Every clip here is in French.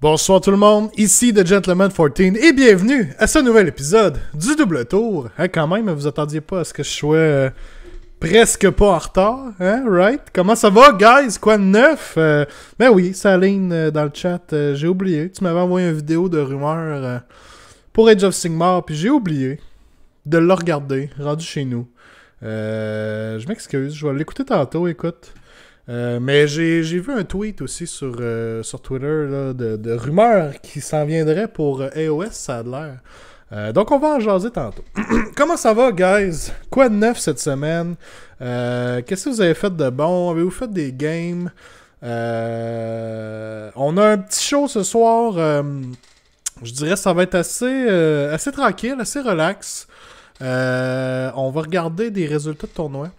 Bonsoir tout le monde, ici The Gentleman 14 et bienvenue à ce nouvel épisode du Double Tour. Hein, quand même, vous attendiez pas à ce que je sois presque pas en retard, hein, right? Comment ça va, guys? Quoi de neuf? Ben oui, Saline dans le chat, j'ai oublié. Tu m'avais envoyé une vidéo de rumeur pour Age of Sigmar, puis j'ai oublié de le regarder, rendu chez nous. Je m'excuse, je vais l'écouter tantôt, écoute. Mais j'ai vu un tweet aussi sur Twitter là, de rumeurs qui s'en viendraient pour AOS, ça a l'air. Donc on va en jaser tantôt. Comment ça va, guys? Quoi de neuf cette semaine? Qu'est-ce que vous avez fait de bon? Avez-vous fait des games? On a un petit show ce soir. Je dirais que ça va être assez tranquille, assez relax. On va regarder des résultats de tournois.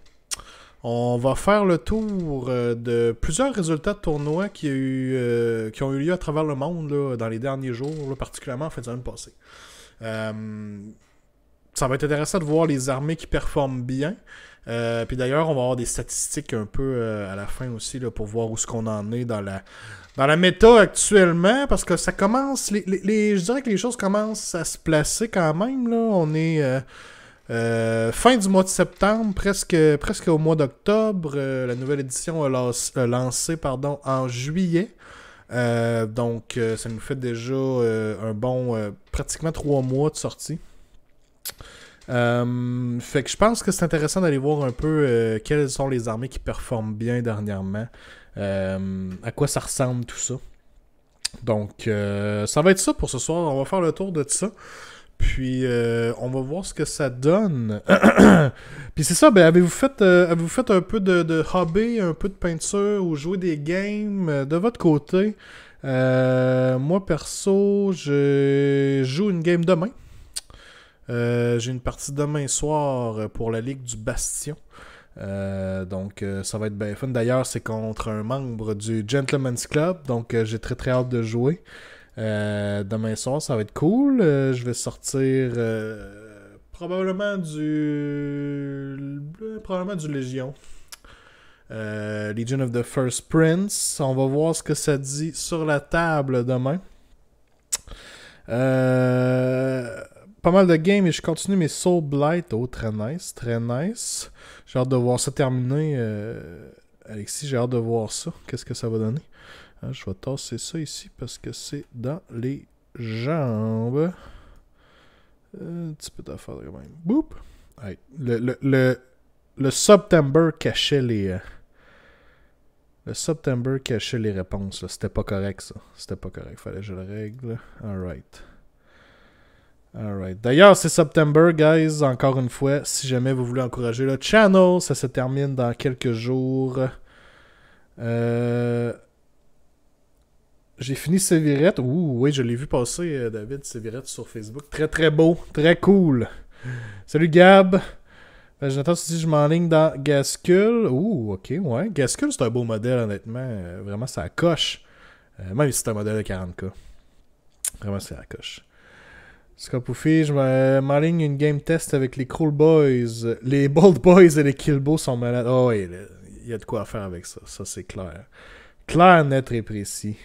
On va faire le tour de plusieurs résultats de tournois qui ont eu lieu à travers le monde là, dans les derniers jours, là, particulièrement en fin de semaine passée. Ça va être intéressant de voir les armées qui performent bien. Puis d'ailleurs, on va avoir des statistiques un peu à la fin aussi là, pour voir où ce qu'on en est dans la méta actuellement, parce que ça commence, je dirais que les choses commencent à se placer quand même. Là. On est... fin du mois de septembre, presque au mois d'octobre. La nouvelle édition a lancé en juillet. Donc, ça nous fait déjà un bon pratiquement 3 mois de sortie. Fait que je pense que c'est intéressant d'aller voir un peu quelles sont les armées qui performent bien dernièrement. À quoi ça ressemble tout ça. Donc, ça va être ça pour ce soir. On va faire le tour de tout ça. Puis, on va voir ce que ça donne. Puis c'est ça, ben avez-vous fait un peu de hobby, un peu de peinture ou joué des games de votre côté? Moi, perso, je joue une game demain. J'ai une partie demain soir pour la Ligue du Bastion. Donc, ça va être bien fun. D'ailleurs, c'est contre un membre du Gentleman's Club. Donc, j'ai très très hâte de jouer. Demain soir, ça va être cool. Je vais sortir probablement du Légion. Legion of the First Prince. On va voir ce que ça dit sur la table demain. Pas mal de games et je continue mes Soul Blight. Oh, très nice, très nice. J'ai hâte de voir ça terminer. Alexis, j'ai hâte de voir ça. Qu'est-ce que ça va donner? Je vais tasser ça ici parce que c'est dans les jambes. Un petit peu d'affaire quand même. Boop! Hey, le September cachait les... le September cachait les réponses. Là. C'était pas correct, ça. C'était pas correct. Fallait que je le règle. Alright. Alright. D'ailleurs, c'est September, guys. Encore une fois, si jamais vous voulez encourager le channel, ça se termine dans quelques jours. J'ai fini Sévirette. Ouh, oui, je l'ai vu passer, David, Sévirette sur Facebook. Très, très beau. Très cool. Salut, Gab. J'attends si je m'enligne dans Gaskull. Ouh, ok, ouais. Gaskull, c'est un beau modèle, honnêtement. Vraiment, ça coche. Même si c'est un modèle de 40K. Vraiment, c'est la coche. Scopoufi, je m'enligne une game test avec les Cruel Boys. Les Bold Boys et les Killbo sont malades. Oh, oui, il y a de quoi faire avec ça. Ça, c'est clair. Clair, net et précis.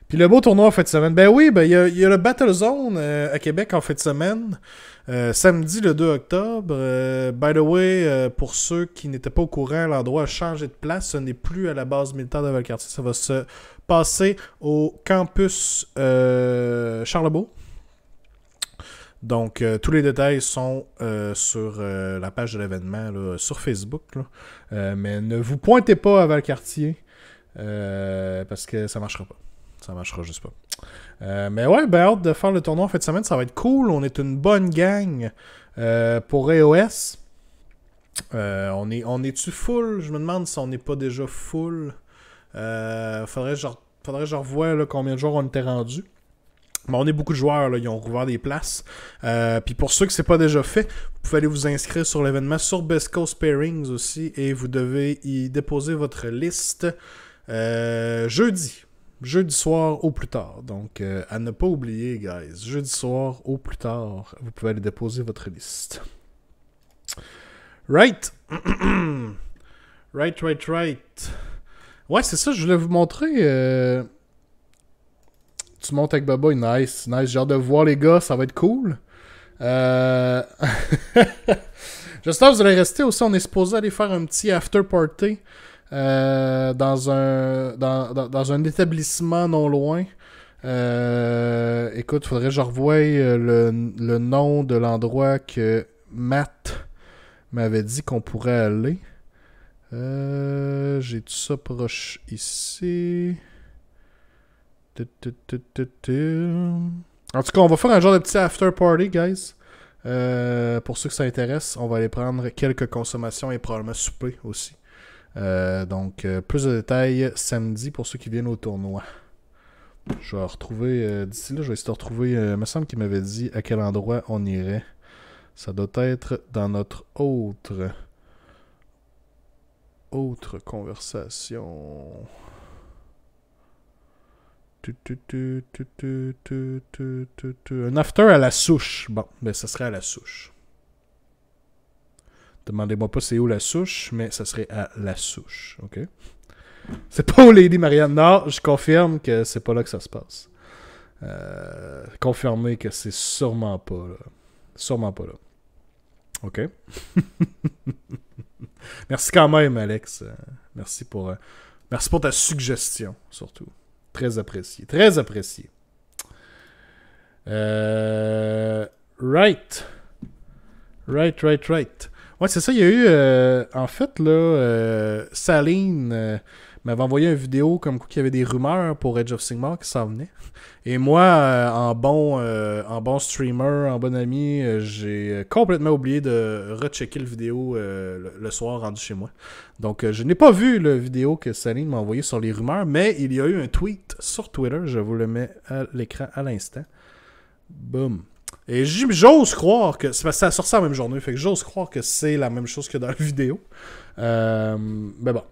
Puis le beau tournoi en fin de semaine. Ben oui, ben il y a le Battle Zone à Québec en fin de semaine. Samedi le 2 octobre. By the way, pour ceux qui n'étaient pas au courant, l'endroit a changé de place. Ce n'est plus à la base militaire de Valcartier. Ça va se passer au campus Charlebourg. Donc, tous les détails sont sur la page de l'événement là, sur Facebook. Là. Mais ne vous pointez pas à Valcartier parce que ça marchera pas. Ça marchera juste pas. Mais ouais, ben hâte de faire le tournoi en fin de semaine. Ça va être cool. On est une bonne gang pour AOS. On est-tu full? Je me demande si on n'est pas déjà full. Faudrait que je revoie là, combien de joueurs on était rendus. Mais on est beaucoup de joueurs, là, ils ont rouvert des places. Puis pour ceux que c'est pas déjà fait, vous pouvez aller vous inscrire sur l'événement sur Best Coast Pairings aussi. Et vous devez y déposer votre liste jeudi. Jeudi soir au plus tard. Donc, à ne pas oublier, guys. Jeudi soir au plus tard, vous pouvez aller déposer votre liste. Right. Right. Ouais, c'est ça, je voulais vous montrer. Tu montes avec Baba, nice. J'ai hâte de voir les gars, ça va être cool. J'espère que vous allez rester aussi. On est supposé aller faire un petit after party dans un établissement non loin. Écoute, faudrait que je revoie le nom de l'endroit que Matt m'avait dit qu'on pourrait aller. J'ai tout ça proche ici. En tout cas, on va faire un genre de petit after party, guys. Pour ceux que ça intéresse, on va aller prendre quelques consommations et probablement souper aussi. Donc, plus de détails samedi pour ceux qui viennent au tournoi. Je vais retrouver, d'ici là, je vais essayer de retrouver, il me semble qu'il m'avait dit à quel endroit on irait. Ça doit être dans notre autre conversation. Un after à la souche. Bon, ben ça serait à la souche. Demandez-moi pas c'est où la souche, mais ça serait à la souche, ok? C'est pas au Lady Marianne. Non, je confirme que c'est pas là que ça se passe. Confirmez que c'est sûrement pas là. Sûrement pas là. Ok? Merci quand même, Alex. Merci pour ta suggestion, surtout. Très apprécié. Très apprécié. Right. Ouais, c'est ça. Il y a eu... en fait, là, Saline m'avait envoyé une vidéo comme quoi il y avait des rumeurs pour Age of Sigmar qui s'en venaient. Et moi, en bon streamer, en bon ami, j'ai complètement oublié de rechecker le vidéo le soir rendu chez moi. Donc, je n'ai pas vu la vidéo que Saline m'a envoyée sur les rumeurs, mais il y a eu un tweet sur Twitter. Je vous le mets à l'écran à l'instant. Boum. Et j'ose croire que... C'est parce que ça a sorti la même journée, fait que j'ose croire que c'est la même chose que dans la vidéo. Mais bon.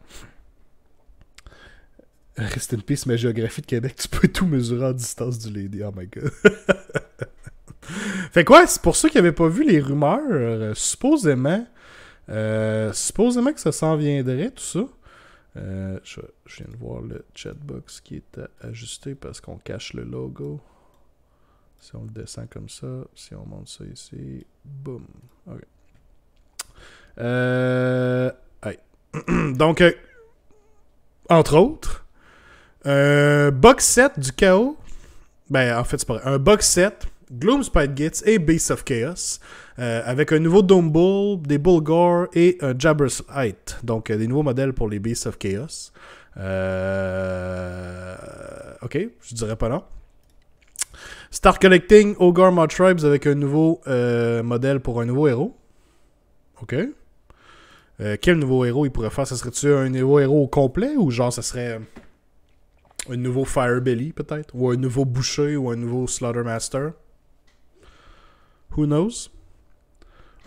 Rest in peace, ma géographie de Québec, tu peux tout mesurer en distance du Lady. Oh my god. Fait quoi, c'est pour ceux qui n'avaient pas vu les rumeurs, supposément que ça s'en viendrait, tout ça. Je viens de voir le chatbox qui est ajusté parce qu'on cache le logo. Si on le descend comme ça, si on monte ça ici, boum. Ok. Hey. Donc, entre autres, un box set du chaos. Ben, en fait, c'est pas vrai. Un box set, Gloomspite Gitz et Beasts of Chaos. Avec un nouveau Dome Bull, des Bulgor et un Jabber's Height. Donc, des nouveaux modèles pour les Beasts of Chaos. Ok, je dirais pas non. Start Collecting Ogre Mod Tribes avec un nouveau modèle pour un nouveau héros. Ok. Quel nouveau héros il pourrait faire? Ça serait-tu un nouveau héros au complet ou genre ça serait un nouveau Firebelly peut-être? Ou un nouveau Boucher ou un nouveau Slaughtermaster? Who knows?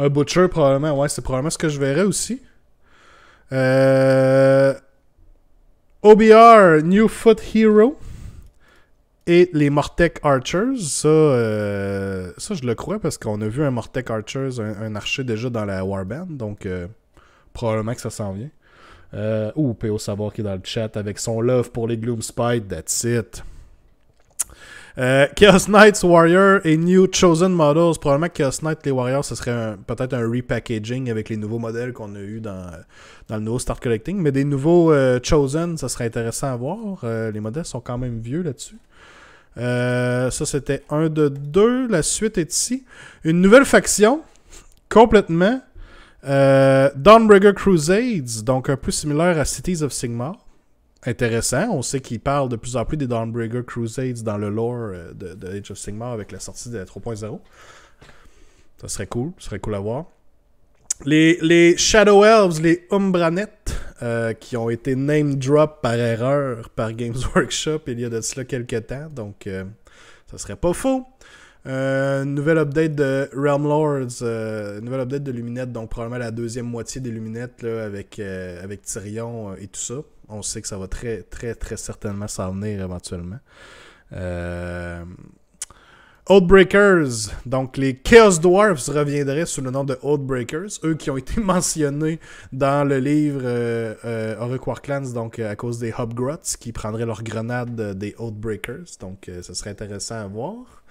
Un Butcher probablement. Ouais, c'est probablement ce que je verrais aussi. OBR New Foot Hero. Et les Mortek Archers, ça je le crois parce qu'on a vu un Mortek Archers, un archer déjà dans la Warband, donc probablement que ça s'en vient. PO Savoir qui est dans le chat avec son love pour les Gloomspite, that's it. Chaos Knights Warrior et New Chosen Models, probablement que Chaos Knight les Warriors, ce serait peut-être un repackaging avec les nouveaux modèles qu'on a eu dans le nouveau Start Collecting, mais des nouveaux Chosen, ça serait intéressant à voir. Les modèles sont quand même vieux là-dessus. Ça c'était 1 de 2. La suite est ici. Une nouvelle faction complètement Dawnbreaker Crusades, donc un peu similaire à Cities of Sigmar. Intéressant, on sait qu'ils parlent de plus en plus des Dawnbreaker Crusades dans le lore de Age of Sigmar avec la sortie de la 3.0. Ça serait cool à voir. Les Shadow Elves, les Umbranet, qui ont été name drop par erreur par Games Workshop il y a de cela quelques temps, donc ça serait pas faux. Nouvelle update de Realm Lords, nouvelle update de Luminette, donc probablement la deuxième moitié des Luminettes là, avec Tyrion et tout ça. On sait que ça va très très très certainement s'en venir éventuellement. Oathbreakers, donc les Chaos Dwarfs reviendraient sous le nom de Oathbreakers, eux qui ont été mentionnés dans le livre Orruk Warclans, donc à cause des Hobgrots, qui prendraient leurs grenades des Oathbreakers, donc ça serait intéressant à voir.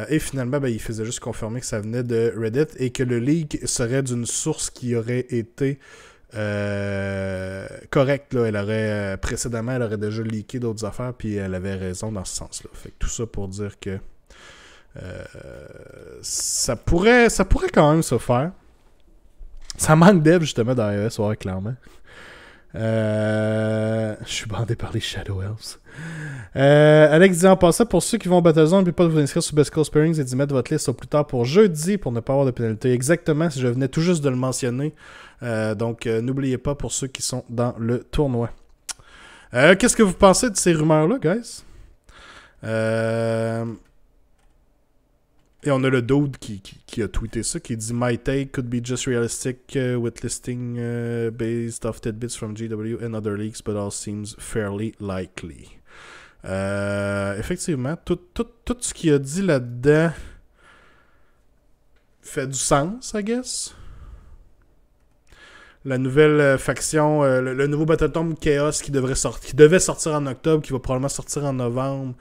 Et finalement, il faisait juste confirmer que ça venait de Reddit et que le leak serait d'une source qui aurait été correcte. Là. Elle aurait précédemment, elle aurait déjà leaké d'autres affaires, puis elle avait raison dans ce sens-là. Fait que tout ça pour dire que ça pourrait quand même se faire. Ça manque d'aide justement dans iOS, ouais, clairement. Je suis bandé par les Shadow Elves. Alex dit en passant, pour ceux qui vont au Battlezone, n'oubliez pas de vous inscrire sur Best Coast Pairings et d'y mettre votre liste au plus tard pour jeudi pour ne pas avoir de pénalité. Exactement, si je venais tout juste de le mentionner. Donc, n'oubliez pas pour ceux qui sont dans le tournoi. Qu'est-ce que vous pensez de ces rumeurs-là, guys? Et on a le dude qui a tweeté ça, qui dit My take could be just realistic with listing based off tidbits from GW and other leagues, but all seems fairly likely. Effectivement, tout ce qu'il a dit là-dedans fait du sens, I guess. La nouvelle faction, le nouveau Battletome Chaos qui devait sortir en octobre, qui va probablement sortir en novembre.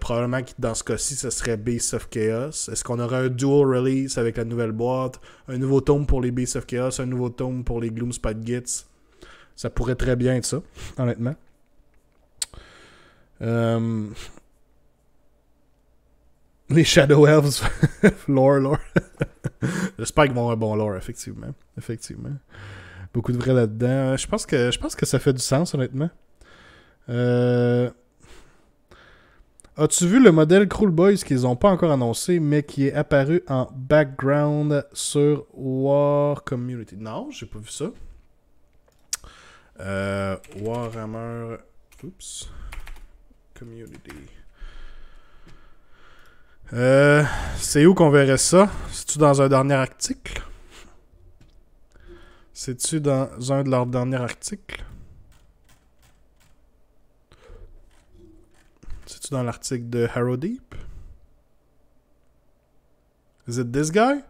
Probablement que dans ce cas-ci, ce serait Beasts of Chaos. Est-ce qu'on aura un dual release avec la nouvelle boîte? Un nouveau tome pour les Beasts of Chaos, un nouveau tome pour les Gloomspite Gits? Ça pourrait très bien être ça, honnêtement. Les Shadow Elves, lore. J'espère qu'ils vont avoir un bon lore, effectivement. Beaucoup de vrai là-dedans. Je pense que ça fait du sens, honnêtement. As-tu vu le modèle Cruel Boys qu'ils n'ont pas encore annoncé, mais qui est apparu en background sur War Community? Non, j'ai pas vu ça. Warhammer... Oups. Community. C'est où qu'on verrait ça? C'est-tu dans un dernier article? C'est-tu dans un de leurs derniers articles? C'est-tu dans l'article de Harrow Deep? Is it this guy?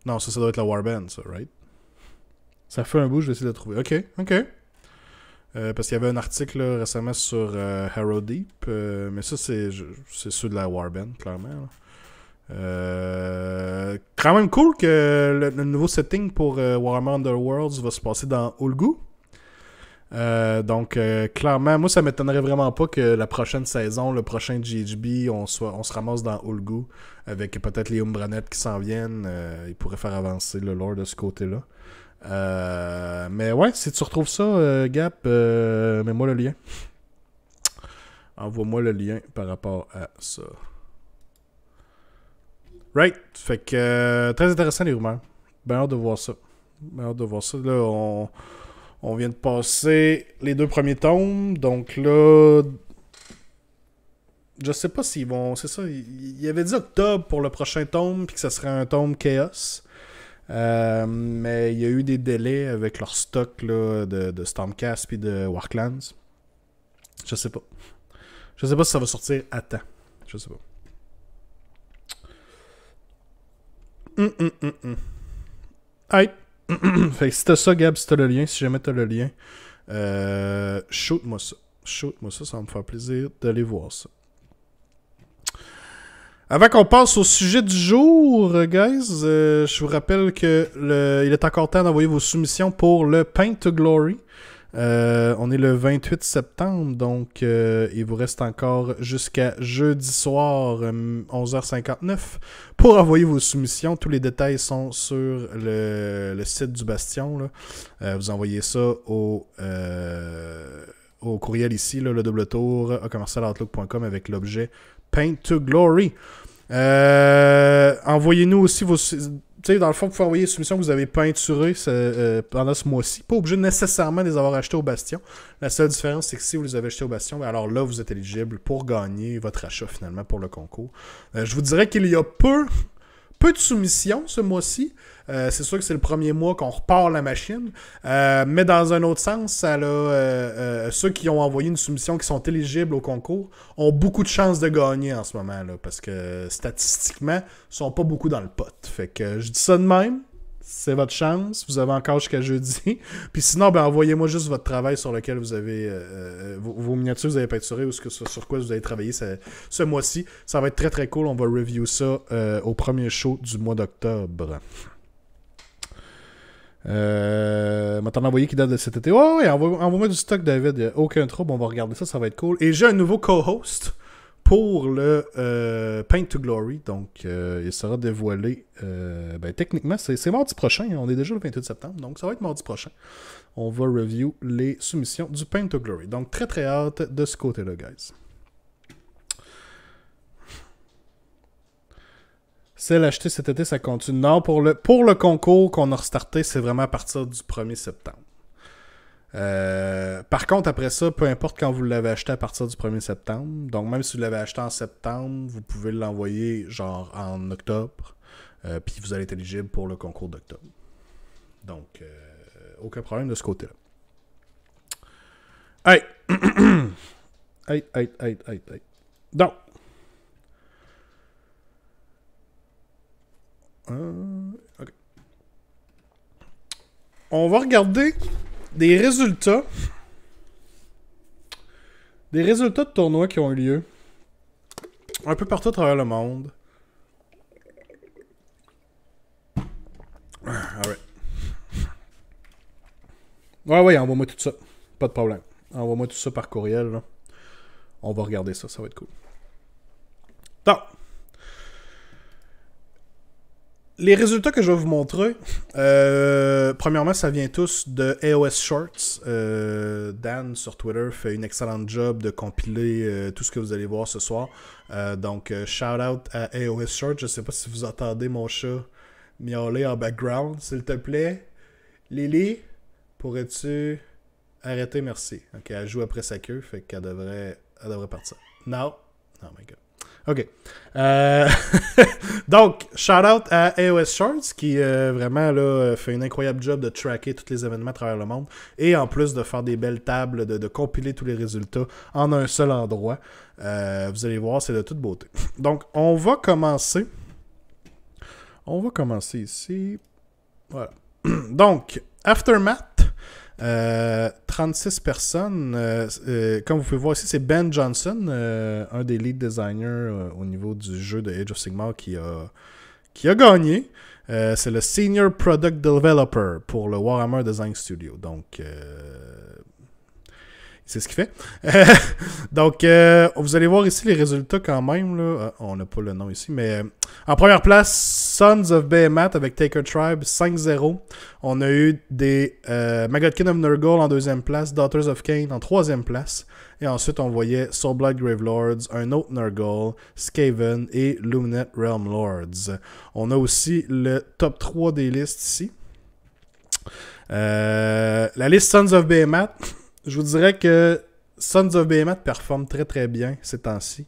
Non, ça doit être la Warband, ça, right? Ça fait un bout, je vais essayer de le trouver. Ok. Parce qu'il y avait un article là, récemment sur Harrow Deep, mais ça, c'est ceux de la Warband, clairement. Quand même cool que le nouveau setting pour Warhammer Underworlds va se passer dans Ulgu. Donc, clairement, moi, ça m'étonnerait vraiment pas que la prochaine saison, le prochain GHB, on se ramasse dans Ulgu avec peut-être les Umbranet qui s'en viennent. Ils pourraient faire avancer le lore de ce côté-là. Mais ouais, si tu retrouves ça, Gap, mets-moi le lien. Envoie-moi le lien par rapport à ça. Right. Fait que très intéressant les rumeurs. Ben hâte de voir ça. Là, on vient de passer les 2 premiers tomes. Donc là, je sais pas s'ils vont... C'est ça, il avait dit octobre pour le prochain tome, puis que ça serait un tome Chaos. Mais il y a eu des délais avec leur stock là, de Stormcast puis de Warclans. Je sais pas. Je sais pas si ça va sortir à temps. Je sais pas. Hey. Fait que si t'as ça, Gab, si t'as le lien, si jamais t'as le lien, shoot-moi ça. Ça va me faire plaisir d'aller voir ça. Avant qu'on passe au sujet du jour, guys, je vous rappelle que il est encore temps d'envoyer vos soumissions pour le Paint to Glory. On est le 28 septembre, donc il vous reste encore jusqu'à jeudi soir, 11h59, pour envoyer vos soumissions. Tous les détails sont sur le site du Bastion. Là. Vous envoyez ça au courriel ici, là, le double tour, @commercialoutlook.com avec l'objet Paint to Glory. Envoyez-nous aussi vos... Tu sais, dans le fond, vous pouvez envoyer les soumissions que vous avez peinturées pendant ce mois-ci. Pas obligé nécessairement de les avoir achetées au Bastion. La seule différence, c'est que si vous les avez achetées au Bastion, alors là, vous êtes éligible pour gagner votre achat, finalement, pour le concours. Je vous dirais qu'il y a peu peu de soumissions ce mois-ci. C'est sûr que c'est le premier mois qu'on repart la machine. Mais dans un autre sens, ça ceux qui ont envoyé une soumission qui sont éligibles au concours ont beaucoup de chances de gagner en ce moment. Là, parce que statistiquement, ils sont pas beaucoup dans le pot. Fait que je dis ça de même. C'est votre chance. Vous avez encore jusqu'à jeudi. Puis sinon, ben envoyez-moi juste votre travail sur lequel vous avez vos miniatures, vous avez peinturé ou sur quoi vous avez travaillé ce mois-ci. Ça va être très très cool. On va review ça au premier show du mois d'octobre. M'a t'en envoyé qui date de cet été. Ouais, envoie-moi du stock, David. Il n'y a aucun trouble. On va regarder ça. Ça va être cool. Et j'ai un nouveau co-host pour le Paint to Glory. Donc, il sera dévoilé. Techniquement, c'est mardi prochain. On est déjà le 28 septembre. Donc, ça va être mardi prochain. On va review les soumissions du Paint to Glory. Donc, très très hâte de ce côté-là, guys. Celle achetée cet été, ça continue. Non, pour le concours qu'on a restarté, c'est vraiment à partir du 1er septembre. Par contre, après ça, peu importe quand vous l'avez acheté à partir du 1er septembre, donc même si vous l'avez acheté en septembre, vous pouvez l'envoyer genre en octobre, puis vous allez être éligible pour le concours d'octobre. Donc, aucun problème de ce côté-là. Hey! Hey. Donc, okay. On va regarder des résultats de tournois qui ont eu lieu un peu partout à travers le monde. Alright. Ouais, envoie-moi tout ça. Pas de problème. Envoie-moi tout ça par courriel. Là. On va regarder ça, ça va être cool. Donc, les résultats que je vais vous montrer, premièrement, ça vient tous de AOS Shorts. Dan, sur Twitter, fait une excellente job de compiler tout ce que vous allez voir ce soir. Donc, shout-out à AOS Shorts. Je sais pas si vous entendez mon chat miauler en background, s'il te plaît. Lily, pourrais-tu arrêter? Merci. Ok, elle joue après sa queue, fait qu'elle devrait partir. No. Oh my god. OK. Donc, shout-out à AOS Shorts qui vraiment là, fait un incroyable job de tracker tous les événements à travers le monde et en plus de faire des belles tables, de compiler tous les résultats en un seul endroit. Vous allez voir, c'est de toute beauté. Donc, on va commencer ici. Voilà. Donc, Aftermath. 36 personnes. Comme vous pouvez voir ici, c'est Ben Johnson, un des lead designers au niveau du jeu de Age of Sigmar qui a gagné. C'est le Senior Product Developer pour le Warhammer Design Studio. Donc, c'est ce qu'il fait. Donc, vous allez voir ici les résultats quand même. Là. On n'a pas le nom ici, mais en première place, Sons of Behemoth avec Taker Tribe 5-0. On a eu des Magodkin of Nurgle en deuxième place, Daughters of Cain en troisième place. Et ensuite, on voyait Soulblight Gravelords, un autre Nurgle, Skaven et Luminate Realm Lords. On a aussi le top 3 des listes ici. La liste Sons of Behemoth. Je vous dirais que Sons of Behemoth performe très très bien ces temps-ci.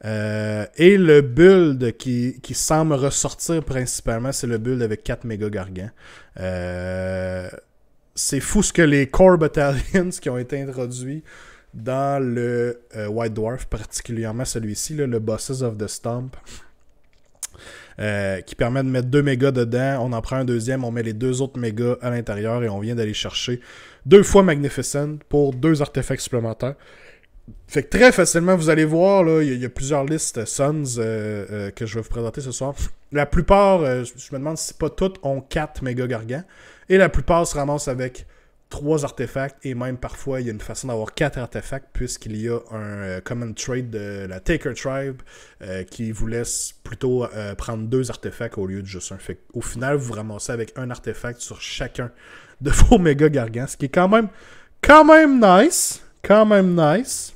Et le build qui semble ressortir principalement, c'est le build avec 4 méga gargants. C'est fou ce que les Core Battalions qui ont été introduits dans le White Dwarf, particulièrement celui-ci, là, le Bosses of the Stomp. Qui permet de mettre 2 mégas dedans. On en prend un deuxième, on met les 2 autres mégas à l'intérieur et on vient d'aller chercher 2 fois Magnificent pour 2 artefacts supplémentaires. Fait que très facilement, vous allez voir, là, il y a plusieurs listes Sons que je vais vous présenter ce soir. La plupart, je me demande si pas toutes ont 4 méga gargants. Et la plupart se ramassent avec 3 artefacts et même parfois il y a une façon d'avoir 4 artefacts puisqu'il y a un common trait de la Taker Tribe qui vous laisse plutôt prendre 2 artefacts au lieu de juste un. Fait au final, vous vous ramassez avec un artefact sur chacun de vos méga gargants, ce qui est quand même nice. Quand même nice.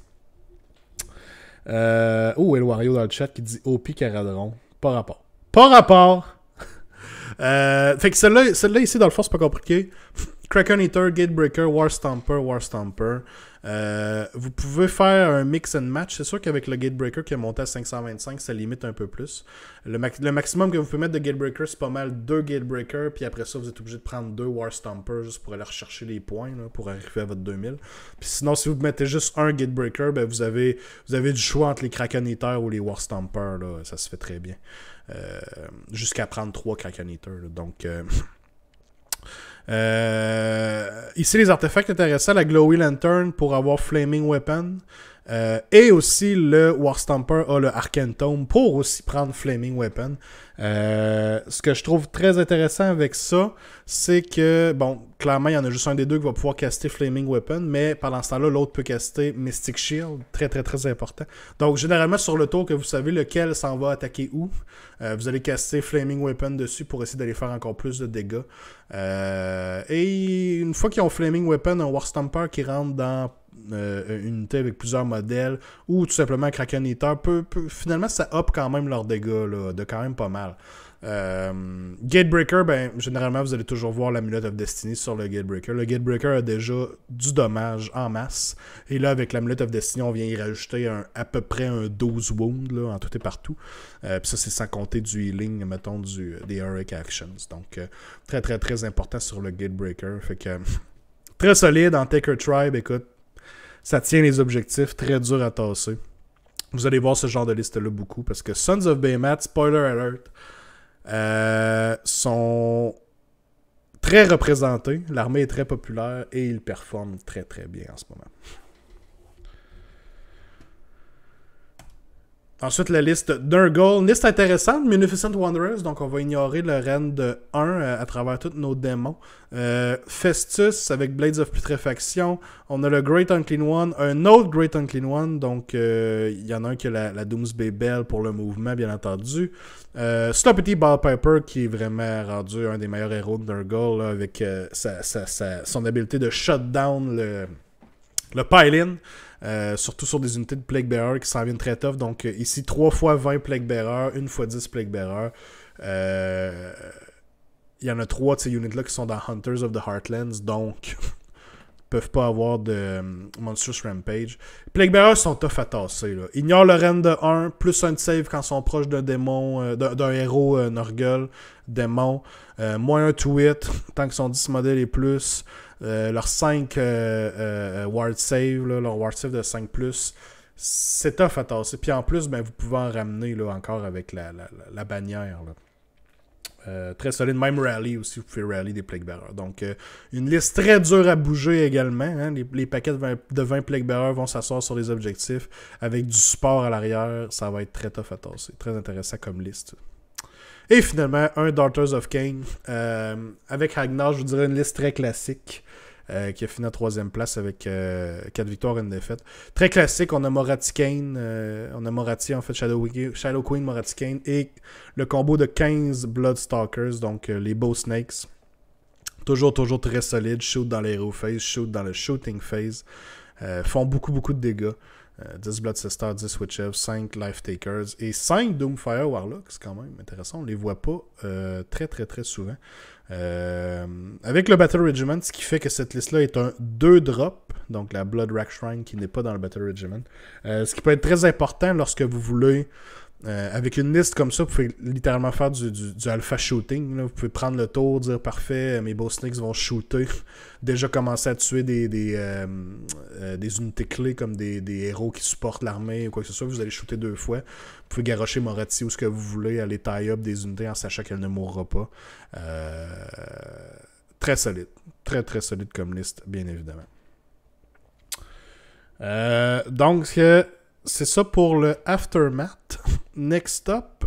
Et le Wario dans le chat qui dit OP Caradron. Pas rapport. Fait que celle-là ici, dans le fond, c'est pas compliqué. Kraken Eater, Gatebreaker, War Stomper. Vous pouvez faire un mix and match. C'est sûr qu'avec le Gatebreaker qui est monté à 525, ça limite un peu plus. Le maximum que vous pouvez mettre de Gatebreaker, c'est pas mal 2 Gatebreaker, puis après ça, vous êtes obligé de prendre 2 War Stomper juste pour aller rechercher les points, là, pour arriver à votre 2000. Puis sinon, si vous mettez juste un Gatebreaker, ben vous avez du choix entre les Kraken Eater ou les War Stomper, là, ça se fait très bien. Jusqu'à prendre 3 Kraken Eater. Là, donc... ici, les artefacts intéressants, la Glowy Lantern pour avoir Flaming Weapon. Et aussi, le War Stomper a le Arcane Tome pour aussi prendre Flaming Weapon. Ce que je trouve très intéressant avec ça, c'est que, bon, clairement, il y en a juste un des deux qui va pouvoir caster Flaming Weapon, mais pendant ce temps-là, l'autre peut caster Mystic Shield. Très, très, très important. Donc, généralement, sur le tour que vous savez lequel s'en va attaquer où, vous allez caster Flaming Weapon dessus pour essayer d'aller faire encore plus de dégâts. Et une fois qu'ils ont Flaming Weapon, un War Stomper qui rentre dans une unité avec plusieurs modèles ou tout simplement un Kraken Eater finalement ça up quand même leurs dégâts là, de quand même pas mal. Gatebreaker, ben généralement vous allez toujours voir l'Amulet of Destiny sur le Gatebreaker. Le Gatebreaker a déjà du dommage en masse et là avec l'Amulet of Destiny on vient y rajouter à peu près un 12 wounds là, en tout et partout. Puis ça c'est sans compter du healing, mettons des Heroic Actions. Donc très très très important sur le Gatebreaker. Fait que très solide en Taker Tribe, écoute. Ça tient les objectifs, très dur à tasser. Vous allez voir ce genre de liste-là beaucoup, parce que Sons of Behemoth, spoiler alert, sont très représentés. L'armée est très populaire et ils performent très très bien en ce moment. Ensuite, la liste Nurgle. Liste intéressante, Munificent Wanderers. Donc, on va ignorer le rend de 1 à travers tous nos démons. Festus avec Blades of Putrefaction. On a le Great Unclean One. Un autre Great Unclean One. Donc, il y en a un qui a la Doomsday Bell pour le mouvement, bien entendu. Sloppity Ballpiper qui est vraiment rendu un des meilleurs héros de Nurgle là, avec son habileté de shut down le pile-in. Surtout sur des unités de Plague Bearer qui s'en viennent très tough. Donc ici, 3 fois 20 Plague Bearer, 1 fois 10 Plague Bearer. Il y en a 3 de ces units-là qui sont dans Hunters of the Heartlands, donc peuvent pas avoir de Monstrous Rampage. Plague Bearers sont tough à tasser. Là. Ignore le rend de 1, plus un de save quand ils sont proches d'un démon, d'un héros Nurgle, démon. Moins un to hit, tant qu'ils sont 10 modèles et plus. Leur 5 ward save, là, leur ward save de 5+, c'est tough à tasser. Puis en plus, ben, vous pouvez en ramener là, encore avec la bannière. Là. Très solide. Même rally aussi, vous pouvez rally des Plague Bearers. Donc, une liste très dure à bouger également. Hein. Les paquets de 20 Plague Bearers vont s'asseoir sur les objectifs. Avec du support à l'arrière, ça va être très tough à tasser. Très intéressant comme liste. Et finalement, un Daughters of Cain. Avec Ragnar, je vous dirais une liste très classique. Qui a fini en 3e place avec 4 victoires et une défaite. Très classique, on a Morathi Kane, on a Morathi en fait, Shadow Queen, Morathi Kane et le combo de 15 Bloodstalkers, donc les Bow Snakes. Toujours très solide, shoot dans l'hero phase, shoot dans le shooting phase. Font beaucoup de dégâts. 10 Bloodcisters, 10 Witch Elves, 5 Life Takers et 5 Doomfire Warlocks, c'est quand même intéressant, on les voit pas très souvent. Avec le Battle Regiment, ce qui fait que cette liste-là est un 2-drop, donc la Blood Rack Shrine qui n'est pas dans le Battle Regiment. Ce qui peut être très important lorsque vous voulez, avec une liste comme ça, vous pouvez littéralement faire du alpha shooting. Là. Vous pouvez prendre le tour, dire parfait, mes Bow Snakes vont shooter. Déjà commencer à tuer des unités clés comme des héros qui supportent l'armée ou quoi que ce soit. Vous allez shooter 2 fois. Vous pouvez garrocher Morathi ou ce que vous voulez, aller tie-up des unités en sachant qu'elle ne mourra pas. Très solide. Très solide comme liste, bien évidemment. Donc, c'est ça pour le Aftermath. Next up,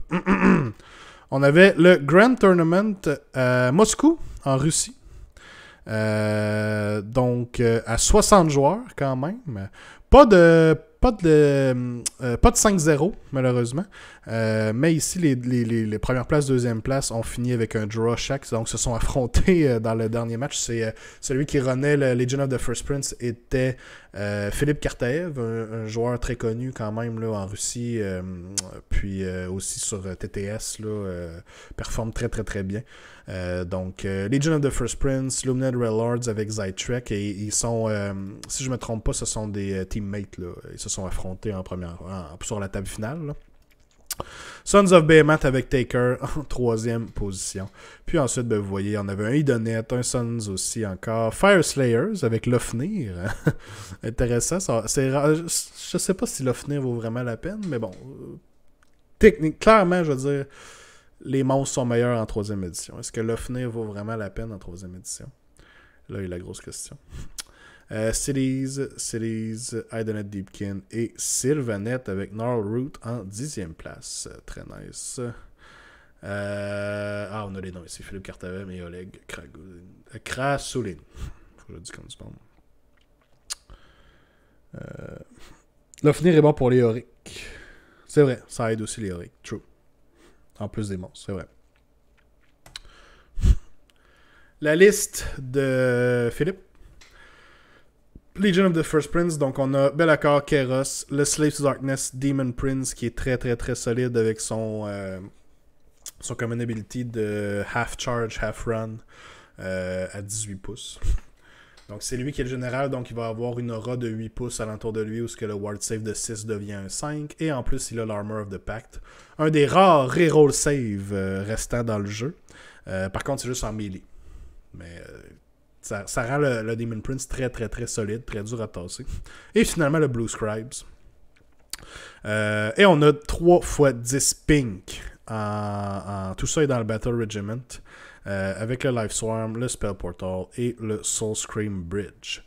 on avait le Grand Tournament à Moscou, en Russie. Donc, à 60 joueurs quand même. Pas de 5-0, malheureusement. Mais ici, les premières places, deuxième place ont fini avec un draw chaque. Donc, se sont affrontés dans le dernier match. C'est celui qui runnait le Legion of the First Prince était Philippe Kartaev, un joueur très connu quand même là, en Russie, puis aussi sur TTS, là, performe très très très bien. Donc, Legion of the First Prince, Lumined Lords avec Zytrek, et ils sont, si je me trompe pas, ce sont des teammates, là. Ils se sont affrontés sur la table finale, là. Sons of Behemoth avec Taker en 3e position. Puis ensuite, ben, vous voyez, on avait un Idonet, un Sons aussi encore. Fire Slayers avec Lofnir. Intéressant. Je sais pas si Lofnir vaut vraiment la peine, mais bon. Clairement, je veux dire, les monstres sont meilleurs en 3e édition. Est-ce que Lofnir vaut vraiment la peine en 3e édition? Là, il y a la grosse question. Cities, Idonet Deepkin et Sylvanet avec Gnarlroot en 10e place. Très nice. On a les noms ici. Philippe Kartaev et Oleg Krasoulin. Faut que je le dise comme du monde. Lofnir est bon pour les Auric. C'est vrai, ça aide aussi les Auric. True. En plus des monstres, c'est vrai. La liste de Philippe. Legion of the First Prince, donc on a Be'lakor, Kairos, le Slave to Darkness, Demon Prince qui est très très très solide avec son common ability de half charge, half run à 18 pouces. Donc c'est lui qui est le général, donc il va avoir une aura de 8 pouces alentour de lui où ce que le ward save de 6 devient un 5, et en plus il a l'Armor of the Pact, un des rares reroll save restants dans le jeu. Par contre c'est juste en melee, mais ça rend le Demon Prince très très très solide, très dur à tasser. Et finalement le Blue Scribes. Et on a 3 x 10 pink. Tout ça est dans le Battle Regiment. Avec le Life Swarm, le Spell Portal et le Soul Scream Bridge.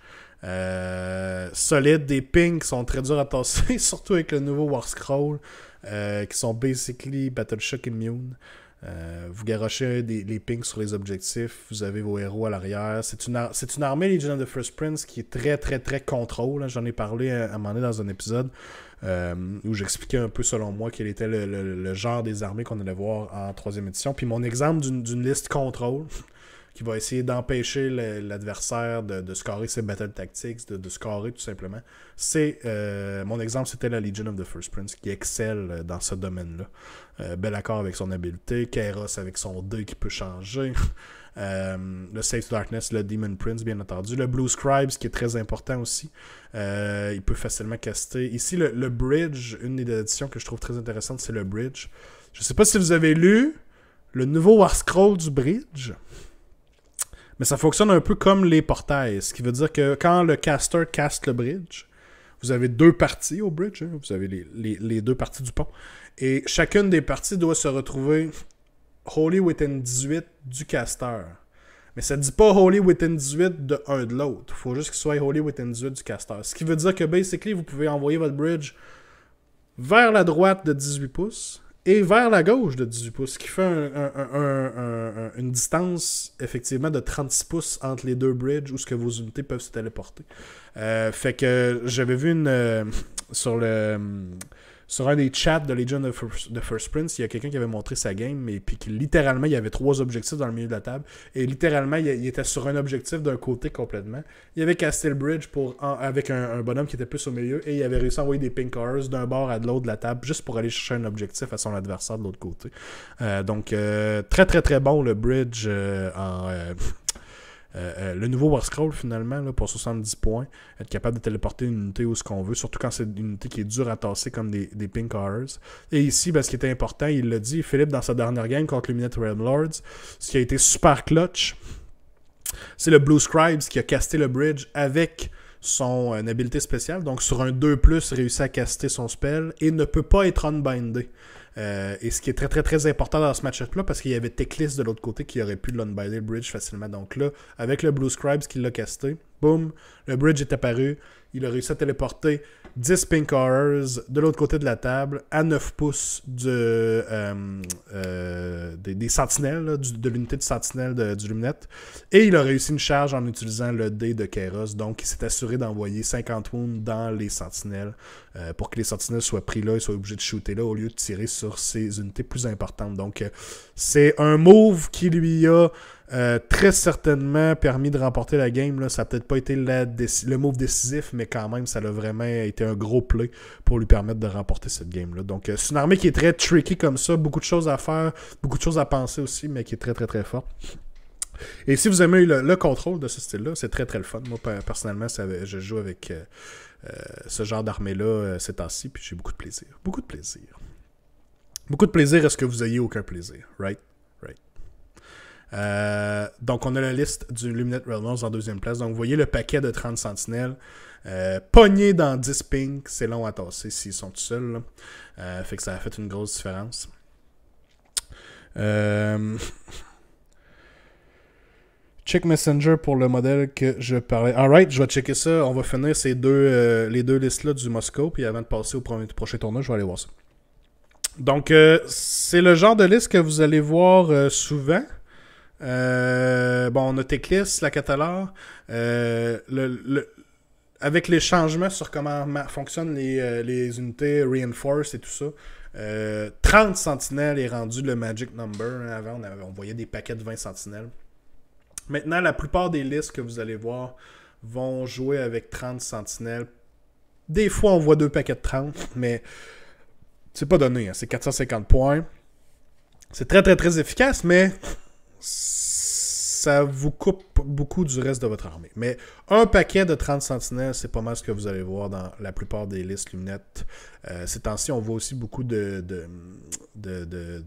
Solide, des pings sont très durs à tasser, surtout avec le nouveau War Scroll, qui sont basically Battle Shock Immune. Vous garochez les pings sur les objectifs, vous avez vos héros à l'arrière. C'est une armée Legion of the First Prince qui est très très très contrôle. J'en ai parlé à un moment donné dans un épisode où j'expliquais un peu selon moi quel était le genre des armées qu'on allait voir en 3e édition. Puis mon exemple d'une liste contrôle qui va essayer d'empêcher l'adversaire de scorer ses battle tactics, de scorer tout simplement. Mon exemple, c'était la Legion of the First Prince qui excelle dans ce domaine-là. Be'lakor avec son habileté, Kairos avec son dé qui peut changer, le Slave to Darkness, le Demon Prince bien entendu, le Blue Scribes qui est très important aussi. Il peut facilement caster. Ici, le Bridge, une des éditions que je trouve très intéressante, c'est le Bridge. Je sais pas si vous avez lu le nouveau War Scroll du Bridge. Mais ça fonctionne un peu comme les portails, ce qui veut dire que quand le caster caste le bridge, vous avez 2 parties au bridge, hein, vous avez les 2 parties du pont, et chacune des parties doit se retrouver Holy Within 18 du caster. Mais ça ne dit pas Holy Within 18 de un de l'autre, il faut juste qu'il soit Holy Within 18 du caster. Ce qui veut dire que basically, vous pouvez envoyer votre bridge vers la droite de 18 pouces, et vers la gauche de 18 pouces, ce qui fait une distance effectivement de 36 pouces entre les 2 bridges où ce que vos unités peuvent se téléporter. Fait que j'avais vu sur un des chats de Legion of the First Prince, il y a quelqu'un qui avait montré sa game, et puis littéralement, il y avait 3 objectifs dans le milieu de la table, et littéralement, il était sur un objectif d'un côté complètement. Il avait casté le bridge avec un bonhomme qui était plus au milieu, et il avait réussi à envoyer des pink cars d'un bord à de l'autre de la table, juste pour aller chercher un objectif à son adversaire de l'autre côté. Donc, très très très bon le bridge le nouveau War Scroll finalement là, pour 70 points, être capable de téléporter une unité où ce qu'on veut, surtout quand c'est une unité qui est dure à tasser comme des pink horrors. Et ici, ce qui était important, il l'a dit, Philippe, dans sa dernière game contre Lumined Lords, ce qui a été super clutch, c'est le Blue Scribes qui a casté le bridge avec son habilité spéciale, donc sur un 2+, réussit à caster son spell et ne peut pas être unbindé. Et ce qui est très très très important dans ce match-up là, parce qu'il y avait Teclis de l'autre côté qui aurait pu l'unbinder le bridge facilement. Donc là, avec le Blue Scribes qui l'a casté, boum, le bridge est apparu, il a réussi à téléporter 10 Pink Horrors de l'autre côté de la table à 9 pouces des sentinelles, là, de l'unité de sentinelle du Luminette. Et il a réussi une charge en utilisant le dé de Kairos. Donc il s'est assuré d'envoyer 50 wounds dans les sentinelles pour que les sentinelles soient pris là et soient obligés de shooter là au lieu de tirer sur ses unités plus importantes. Donc c'est un move qui lui a Très certainement permis de remporter la game. Là. Ça n'a peut-être pas été le move décisif, mais quand même, ça a vraiment été un gros play pour lui permettre de remporter cette game-là. Donc, c'est une armée qui est très tricky comme ça. Beaucoup de choses à faire, beaucoup de choses à penser aussi, mais qui est très, très, très forte. Et si vous aimez le contrôle de ce style-là, c'est très, très le fun. Moi, personnellement, je joue avec ce genre d'armée-là ces temps-ci, puis j'ai beaucoup de plaisir. Beaucoup de plaisir. Beaucoup de plaisir à ce que vous ayez aucun plaisir, right? Donc, on a la liste du Lumineth Realms en deuxième place. Donc, vous voyez le paquet de 30 sentinelles pognés dans 10 pings. C'est long à tasser s'ils sont tout seuls. Fait que ça a fait une grosse différence. Check Messenger pour le modèle que je parlais. Alright, je vais checker ça. On va finir les deux listes-là du Moscow. Puis avant de passer au prochain tournoi, je vais aller voir ça. Donc, c'est le genre de liste que vous allez voir souvent. On a Teclis, la Catalar. Avec les changements sur comment fonctionnent les unités Reinforce et tout ça, 30 sentinelles est rendu le magic number. Avant, on voyait des paquets de 20 sentinelles. Maintenant, la plupart des listes que vous allez voir vont jouer avec 30 sentinelles. Des fois, on voit 2 paquets de 30, mais c'est pas donné. Hein. C'est 450 points. C'est très, très, très efficace, mais ça vous coupe beaucoup du reste de votre armée. Mais un paquet de 30 sentinelles, c'est pas mal ce que vous allez voir dans la plupart des listes Lumineth. Ces temps-ci, on voit aussi beaucoup de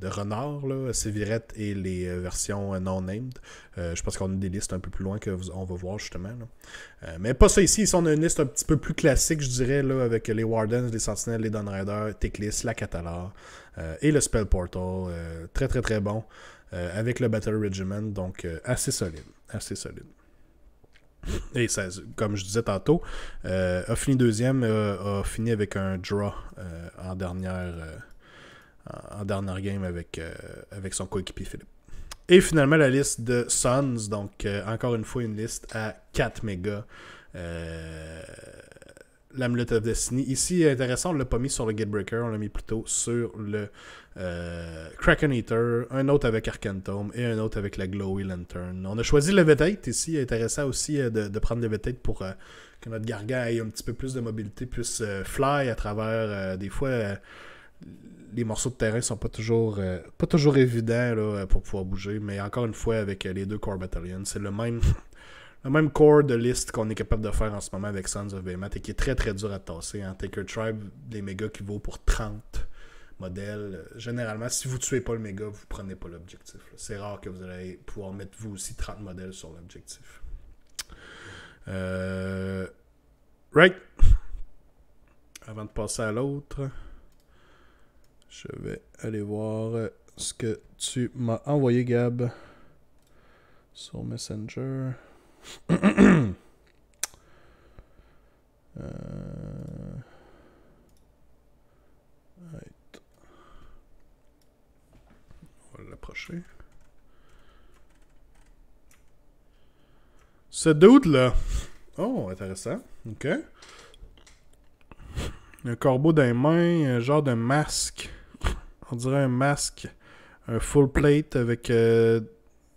renards, là, Sévirette et les versions non-named. Je pense qu'on a des listes un peu plus loin qu'on va voir justement. Là. Mais pas ça ici. Ici, on a une liste un petit peu plus classique, je dirais, là, avec les Wardens, les Sentinelles, les Dawnriders, Teclis, la Catalar et le Spell Portal. Très, très, très bon. Avec le Battle Regiment, donc assez solide. Assez solide. Et ça, comme je disais tantôt, a fini deuxième, a fini avec un draw en dernière game avec son coéquipier Philippe. Et finalement, la liste de Sons, donc encore une fois une liste à 4 mégas. L'Amulet of Destiny. Ici, intéressant, on ne l'a pas mis sur le Gatebreaker, on l'a mis plutôt sur le Kraken Eater, un autre avec Arcantome et un autre avec la Glowy Lantern. On a choisi Levitate ici, intéressant aussi de prendre Levitate pour que notre Gargant ait un petit peu plus de mobilité, puisse fly à travers des fois les morceaux de terrain sont pas toujours évidents là, pour pouvoir bouger, mais encore une fois avec les 2 Core Battalions, c'est le même core de liste qu'on est capable de faire en ce moment avec Sons of Behemoth et qui est très très dur à tasser. Hein. Taker Tribe, des mégas qui vaut pour 30 modèles. Généralement, si vous ne tuez pas le méga, vous ne prenez pas l'objectif. Là. C'est rare que vous allez pouvoir mettre vous aussi 30 modèles sur l'objectif. Right. Avant de passer à l'autre, je vais aller voir ce que tu m'as envoyé, Gab, sur Messenger. Right. On va l'approcher. Ce dude là. Oh, intéressant. Ok. Un corbeau dans les mains, un genre de masque. On dirait un masque. Un full plate avec.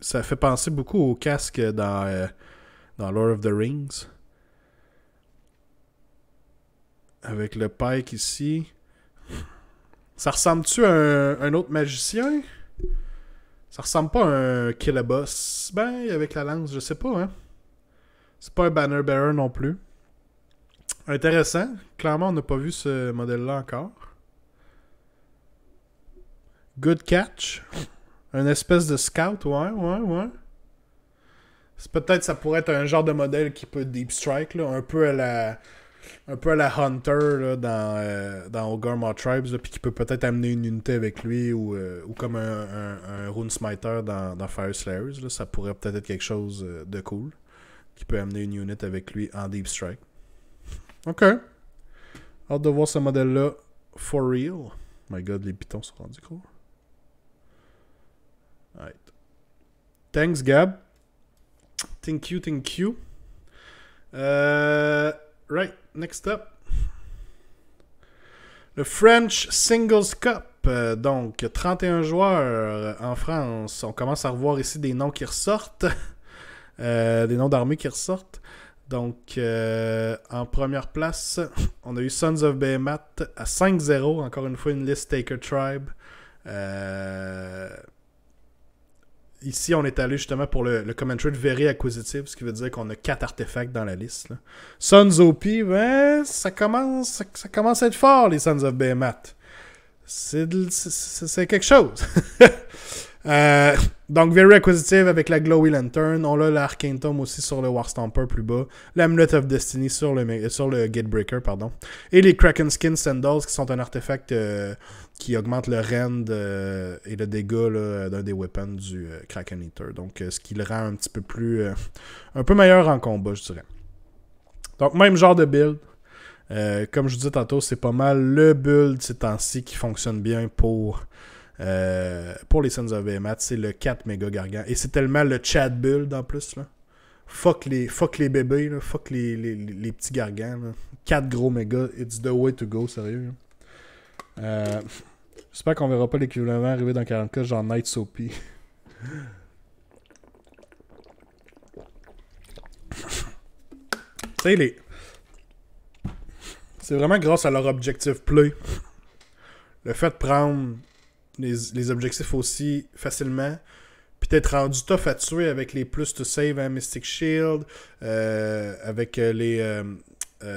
Ça fait penser beaucoup au casque dans Lord of the Rings. Avec le pike ici. Ça ressemble-tu à un autre magicien? Ça ressemble pas à un Killaboss. Ben, avec la lance, je sais pas, hein. C'est pas un Banner Bearer non plus. Intéressant. Clairement, on n'a pas vu ce modèle-là encore. Good catch. Un espèce de scout, ouais. C'est peut-être, ça pourrait être un genre de modèle qui peut deep strike, là, un peu à la Hunter là, dans Ogre Tribes, puis qui peut peut-être amener une unité avec lui ou comme un Rune Smiter dans Fire Slayers. Là, ça pourrait peut-être être quelque chose de cool qui peut amener une unit avec lui en deep strike. Ok. Hâte de voir ce modèle-là for real. My god, les pitons sont rendus gros. Right. Thanks, Gab. Thank you. Right, next up. Le French Singles Cup. Donc, 31 joueurs en France. On commence à revoir ici des noms qui ressortent. Des noms d'armées qui ressortent. Donc, en première place, on a eu Sons of Behemoth à 5-0. Encore une fois, une liste Taker Tribe. Ici, on est allé justement pour le commentary de Very Acquisitive, ce qui veut dire qu'on a 4 artefacts dans la liste. Là. Sons OP, ben, ça commence à être fort, les Sons of Behemoth. C'est quelque chose. Donc, Very Acquisitive avec la Glowy Lantern. On a l'Arcane Tome aussi sur le Warstomper plus bas. L'Amulet of Destiny sur le Gatebreaker, pardon. Et les Kraken Skin Sandals qui sont un artefact qui augmente le rend et le dégât d'un des weapons du Kraken Eater. Donc, ce qui le rend un petit peu plus... un peu meilleur en combat, je dirais. Donc, même genre de build. Comme je vous disais tantôt, c'est pas mal le build ces temps-ci qui fonctionne bien pour les Sons of Behemoth. C'est le 4 méga gargant. Et c'est tellement le chat build en plus. Là. Fuck les bébés. Là. Fuck les petits gargants. Là. 4 gros mégas. It's the way to go, sérieux. J'espère qu'on verra pas l'équivalent arriver dans 40K genre Night Soapy. C'est vraiment grâce à leur objectif play. Le fait de prendre les objectifs aussi facilement, puis d'être rendu tough à tuer avec les plus to save à Mystic Shield, avec les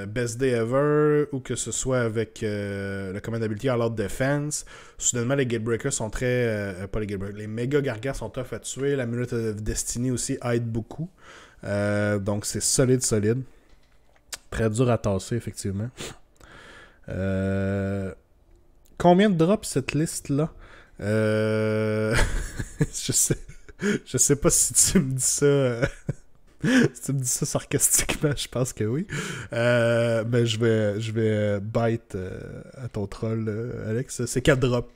Best Day Ever, ou que ce soit avec le Command Ability All Out Defense. Soudainement, les Gatebreakers sont très... pas les Gatebreakers, les méga gargants sont tough à tuer. L'Amulet of Destiny aussi aide beaucoup. Donc c'est solide. Très dur à tasser, effectivement. Combien de drops cette liste-là? Je sais pas si tu me dis ça... si tu me dis ça sarcastiquement, je pense que oui. Mais je vais bite à ton troll, Alex. C'est 4 drops.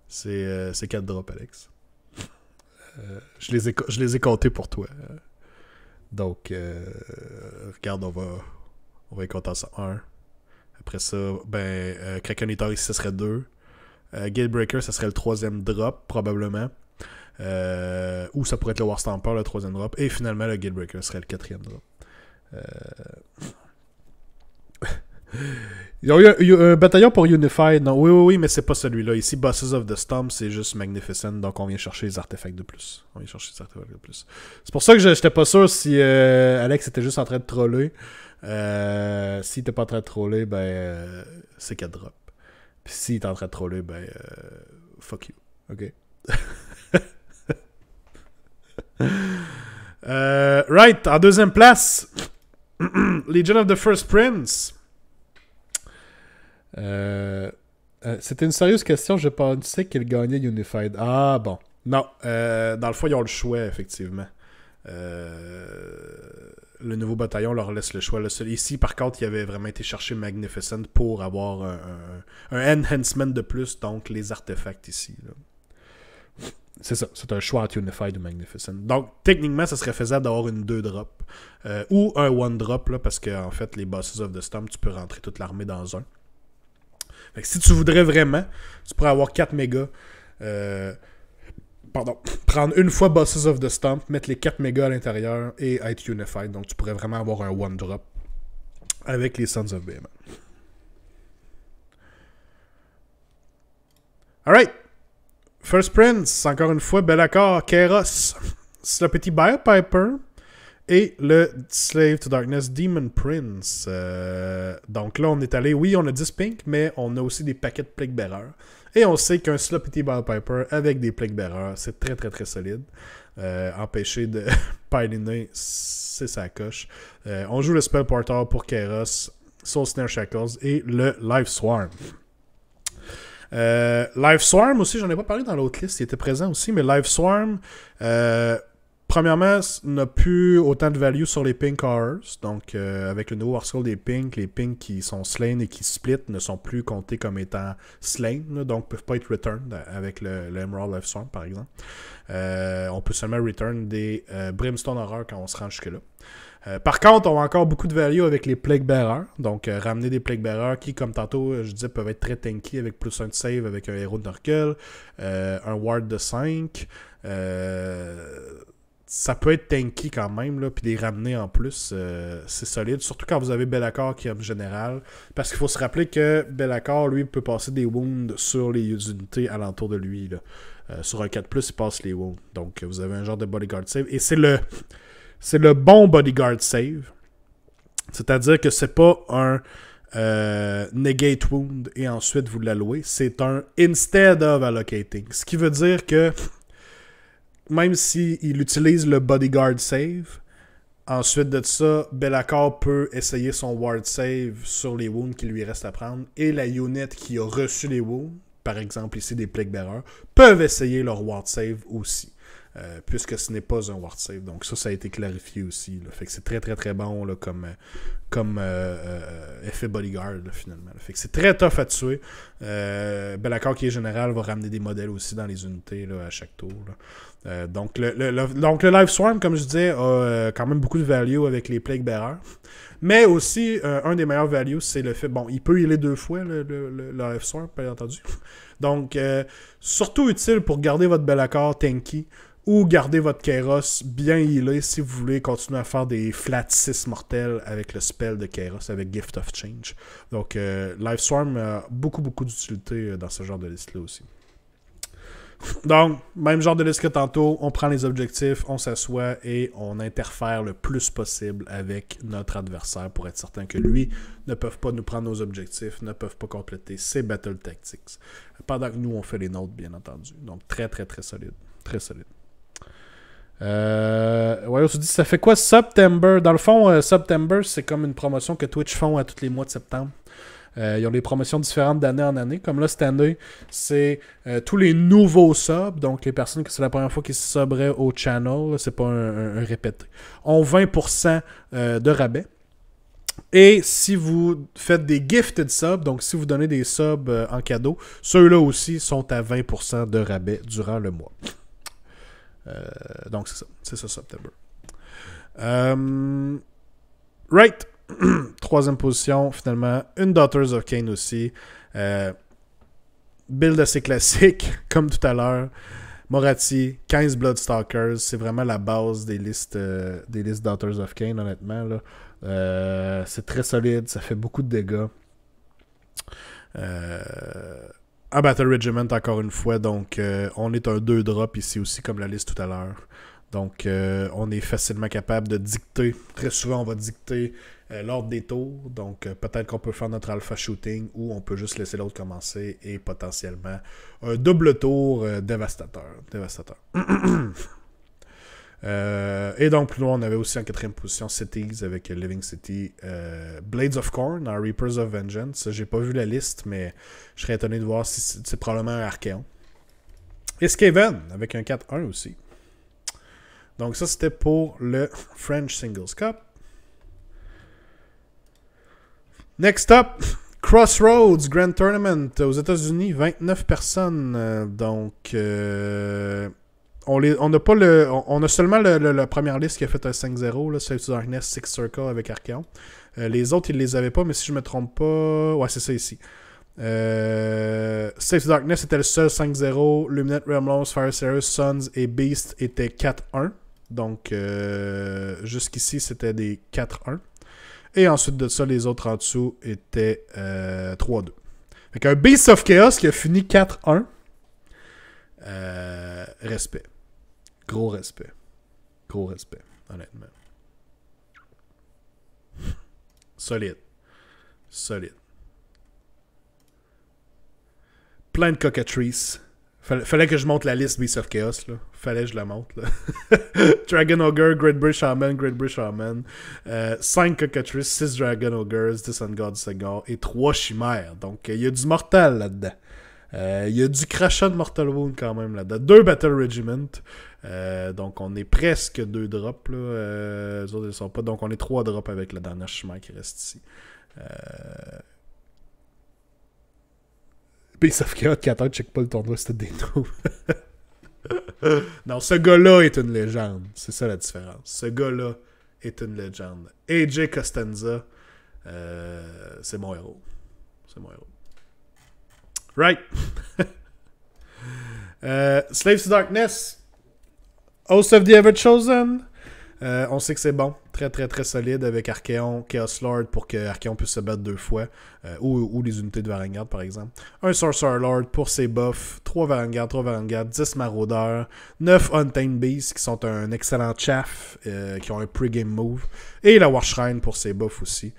C'est 4 drops, Alex. Je les ai comptés pour toi. Donc, regarde, on va y compter ça 1. Après ça, Kraken Eater ici, ça serait 2. Gatebreaker, ça serait le 3e drop, probablement. Ou ça pourrait être le Warstomper, le 3e drop. Et finalement, le Gatebreaker serait le 4e drop. Il y a eu un bataillon pour Unified. Non, oui, mais c'est pas celui-là. Ici, Bosses of the Storm, c'est juste Magnificent. Donc, on vient chercher les artefacts de plus. C'est pour ça que j'étais pas sûr si Alex était juste en train de troller. S'il était pas en train de troller, c'est 4 drops. Puis s'il est en train de troller, fuck you. OK? Right, en deuxième place, Legion of the First Prince. C'était une sérieuse question, je pensais qu'il gagnait Unified. Ah bon. Non, dans le fond, ils ont le choix, effectivement. Le nouveau bataillon leur laisse le choix. Ici, par contre, il avait vraiment été chercher Magnificent pour avoir un enhancement de plus, donc les artefacts ici. Là. C'est ça, c'est un choix entre Unified ou Magnificent. Donc, techniquement, ça serait faisable d'avoir une 2-drop ou un 1-drop, là, parce que en fait, les Bosses of the Storm, tu peux rentrer toute l'armée dans un. Fait que si tu voudrais vraiment, tu pourrais avoir 4 mégas. Prendre une fois Bosses of the Storm, mettre les 4 mégas à l'intérieur et être Unified. Donc, tu pourrais vraiment avoir un 1-drop avec les Sons of Behemoth. Alright. First Prince, encore une fois, bel accord. Kairos, c'est le petit Biopiper. Et le Slave to Darkness Demon Prince. Donc là, on est allé, oui, on a 10 pink, mais on a aussi des paquets de Plague Bearer. Et on sait qu'un Sloppity Biopiper avec des Plague Bearer, c'est très très très solide. Empêcher de piliner, c'est sa coche. On joue le Spell Portal pour Kairos, Soul Snare Shackles et le Life Swarm. Life Swarm aussi, j'en ai pas parlé dans l'autre liste, il était présent aussi, mais Life Swarm, premièrement, n'a plus autant de value sur les Pink Horrors. Donc, avec le nouveau Arsenal des Pink, les Pink qui sont slain et qui split ne sont plus comptés comme étant slain. Là, donc, ne peuvent pas être returned avec le Emerald Lifestorm, par exemple. On peut seulement return des Brimstone Horror quand on se rend jusque-là. Par contre, on a encore beaucoup de value avec les Plague Bearers. Donc, ramener des Plague Bearers qui, comme tantôt, je disais, peuvent être très tanky avec plus 1 de save avec un héros de Knuckle, un ward de 5. Ça peut être tanky quand même, là, puis les ramener en plus, c'est solide. Surtout quand vous avez Be'lakor qui est en général. Parce qu'il faut se rappeler que Be'lakor, lui, peut passer des wounds sur les unités alentour de lui. Là. Sur un 4+, il passe les wounds. Donc, vous avez un genre de bodyguard save. Et c'est le bon bodyguard save. C'est-à-dire que c'est pas un negate wound et ensuite vous l'allouez. C'est un instead of allocating. Ce qui veut dire que même s'il utilise le bodyguard save, ensuite de ça, Be'lakor peut essayer son ward save sur les wounds qui lui restent à prendre. Et la unit qui a reçu les wounds, par exemple ici des Plague Bearers, peuvent essayer leur ward save aussi. Puisque ce n'est pas un ward save. Donc ça a été clarifié aussi. Là. Fait que c'est très très très bon là, comme effet bodyguard là, finalement. Là. Fait que c'est très tough à tuer. Be'lakor qui est général va ramener des modèles aussi dans les unités là, à chaque tour. Là. Donc le Life Swarm, comme je disais, a quand même beaucoup de value avec les Plague Bearers. Mais aussi, un des meilleurs values, c'est le fait... Bon, il peut healer 2 fois, le Life Swarm, bien entendu. Donc, surtout utile pour garder votre Be'lakor tanky ou garder votre Kairos bien healé si vous voulez continuer à faire des flat 6 mortels avec le spell de Kairos, avec Gift of Change. Donc, Life Swarm a beaucoup d'utilité dans ce genre de liste-là aussi. Donc, même genre de liste que tantôt, on prend les objectifs, on s'assoit et on interfère le plus possible avec notre adversaire pour être certain que lui ne peuvent pas nous prendre nos objectifs, ne peuvent pas compléter ses battle tactics. Pendant que nous, on fait les nôtres, bien entendu. Donc, très, très, très solide. Très solide. Ouais, on se dit, ça fait quoi September? Dans le fond, September, c'est comme une promotion que Twitch font à tous les mois de septembre. Ils ont des promotions différentes d'année en année. Comme là, cette année, c'est tous les nouveaux subs, donc les personnes que c'est la première fois qu'ils se subraient au channel, là, c'est pas un répété, ont 20% de rabais. Et si vous faites des gifted subs, donc si vous donnez des subs en cadeau, ceux-là aussi sont à 20% de rabais durant le mois. Donc c'est ça September. Right. Troisième position, finalement, une Daughters of Khaine aussi. Build assez classique, comme tout à l'heure. Morathi, 15 Bloodstalkers, c'est vraiment la base des listes Daughters of Khaine, honnêtement. Là. C'est très solide, ça fait beaucoup de dégâts. Un Battle Regiment, encore une fois, donc on est un 2-drop ici aussi, comme la liste tout à l'heure. Donc, on est facilement capable de dicter. Très souvent, on va dicter l'ordre des tours. Donc, peut-être qu'on peut faire notre alpha shooting ou on peut juste laisser l'autre commencer et potentiellement un double tour dévastateur. Et donc, plus loin, on avait aussi en 4e position Cities avec Living City, Blades of Corn, Reapers of Vengeance. J'ai pas vu la liste, mais je serais étonné de voir si c'est probablement un Archaon. Et Skaven avec un 4-1 aussi. Donc ça, c'était pour le French Singles Cup. Next up, Crossroads Grand Tournament aux États-Unis, 29 personnes. On a seulement la première liste qui a fait un 5-0, là, Save to Darkness, Six Circle avec Archaon. Les autres, ils les avaient pas, mais si je me trompe pas... Ouais, c'est ça ici. Save to Darkness était le seul 5-0. Luminate, Realmlords, Fire Seers, Suns et Beast étaient 4-1. Donc, jusqu'ici, c'était des 4-1. Et ensuite de ça, les autres en dessous étaient 3-2. Fait qu'un Beast of Chaos qui a fini 4-1. Respect. Gros respect. Gros respect, honnêtement. Solide. Solide. Plein de cockatrices. Fallait que je monte la liste Beast of Chaos, là. Fallait que je la monte, là. Dragon Ogre, Great British Shaman. 5 cockatrices, 6 Dragon Ogres, 10 Ungod Segar et 3 chimères. Donc, il y a du mortal là-dedans. Il y a du crachat de Mortal Wound quand même là-dedans. 2 Battle Regiment. Donc, on est presque 2 drops. Là. Les autres, ils sont pas. Donc, on est 3 drops avec la dernière chimère qui reste ici. Puis, sauf que Hot 4 check pas le tournoi, c'était des noobs. Non, ce gars-là est une légende. C'est ça la différence. Ce gars-là est une légende. AJ Costanza, c'est mon héros. C'est mon héros. Right. Slaves to Darkness. Host of the Everchosen. On sait que c'est bon. Très, très, très solide avec Archeon, Chaos Lord pour que Archeon puisse se battre 2 fois. Ou les unités de Varangard, par exemple. Un Sorcerer Lord pour ses buffs. 3 Varangard, 10 Maraudeurs. 9 Untamed Beasts qui sont un excellent chaff. Qui ont un pre-game move. Et la War Shrine pour ses buffs aussi.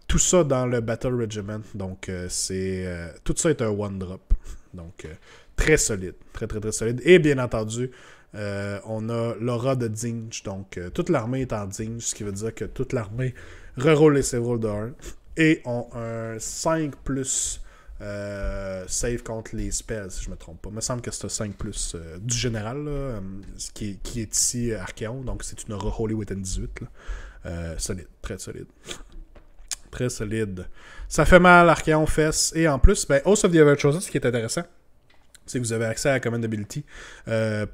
Tout ça dans le Battle Regiment. Donc, tout ça est un one-drop. Donc, très solide. Très, très, très solide. Et bien entendu, on a l'aura de Zinj. Donc, toute l'armée est en Zinj, ce qui veut dire que toute l'armée reroule les save rolls de 1 et ont un 5 plus save contre les spells, si je me trompe pas. Il me semble que c'est un 5 plus du général, là, qui est ici Archeon. Donc, c'est une aura Holy Within 18. Là. Solide, très solide. Très solide. Ça fait mal, Archeon, fesses. Et en plus, Host of the Everchosen, ce qui est intéressant, c'est que vous avez accès à la Command Ability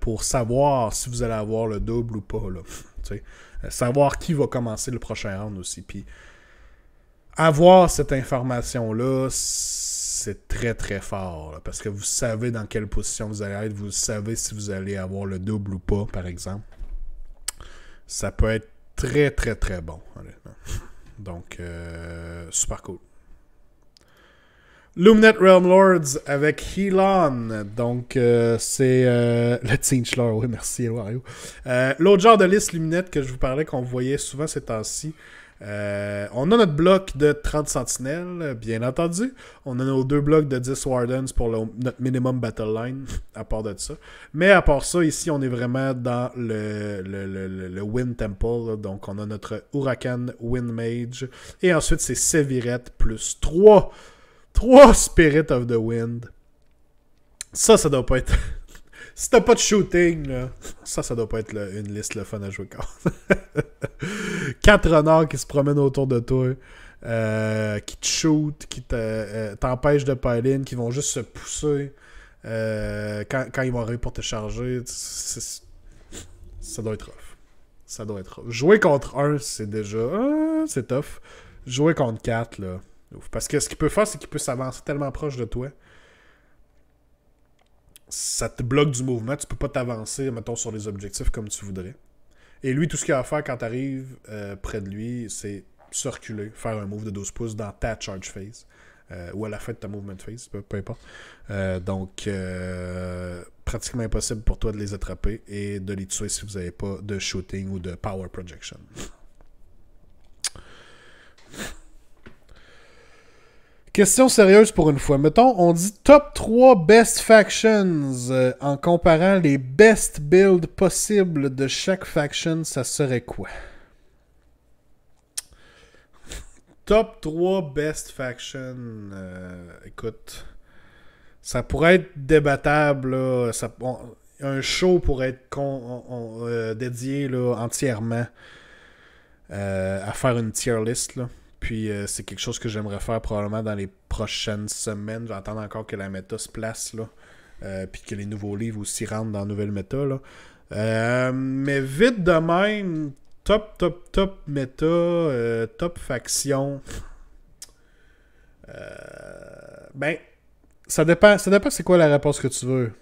pour savoir si vous allez avoir le double ou pas. Là. Savoir qui va commencer le prochain round aussi. Puis avoir cette information-là, c'est très très fort. Là, parce que vous savez dans quelle position vous allez être. Vous savez si vous allez avoir le double ou pas, par exemple. Ça peut être très très très bon, honnêtement. Donc, super cool. Luminate Realm Lords avec Helon. Donc, c'est le Tinchler. Oui, merci, Wario. L'autre genre de liste Luminate que je vous parlais, qu'on voyait souvent ces temps-ci. On a notre bloc de 30 sentinelles, bien entendu. On a nos 2 blocs de 10 Wardens pour notre minimum battle line, à part de ça. Mais à part ça, ici, on est vraiment dans le Wind Temple. Là. Donc, on a notre Huracan Wind Mage. Et ensuite, c'est Sevirette plus 3 Spirit of the Wind. Ça doit pas être... Si t'as pas de shooting, là, ça doit pas être une liste le fun à jouer contre. 4 renards qui se promènent autour de toi, qui te shoot, qui t'empêchent de pile-in, qui vont juste se pousser quand ils vont arriver pour te charger. Ça doit être rough. Ça doit être rough. Jouer contre 1, c'est déjà... c'est tough. Jouer contre 4, là... Parce que ce qu'il peut faire, c'est qu'il peut s'avancer tellement proche de toi. Ça te bloque du mouvement. Tu peux pas t'avancer, mettons, sur les objectifs comme tu voudrais. Et lui, tout ce qu'il a à faire quand tu arrives près de lui, c'est se reculer, faire un move de 12 pouces dans ta charge phase. Ou à la fin de ta movement phase, peu importe. Donc, pratiquement impossible pour toi de les attraper et de les tuer si vous n'avez pas de shooting ou de power projection. Question sérieuse pour une fois. Mettons, on dit top 3 best factions en comparant les best builds possibles de chaque faction, ça serait quoi? Top 3 best factions. Écoute, ça pourrait être débattable. Là. Un show pourrait être dédié là, entièrement à faire une tier list. Là. Puis c'est quelque chose que j'aimerais faire probablement dans les prochaines semaines. J'attends encore que la méta se place, là. Puis que les nouveaux livres aussi rentrent dans la nouvelle méta, là. Mais vite de même, top méta, top faction. Ça dépend c'est quoi la réponse que tu veux.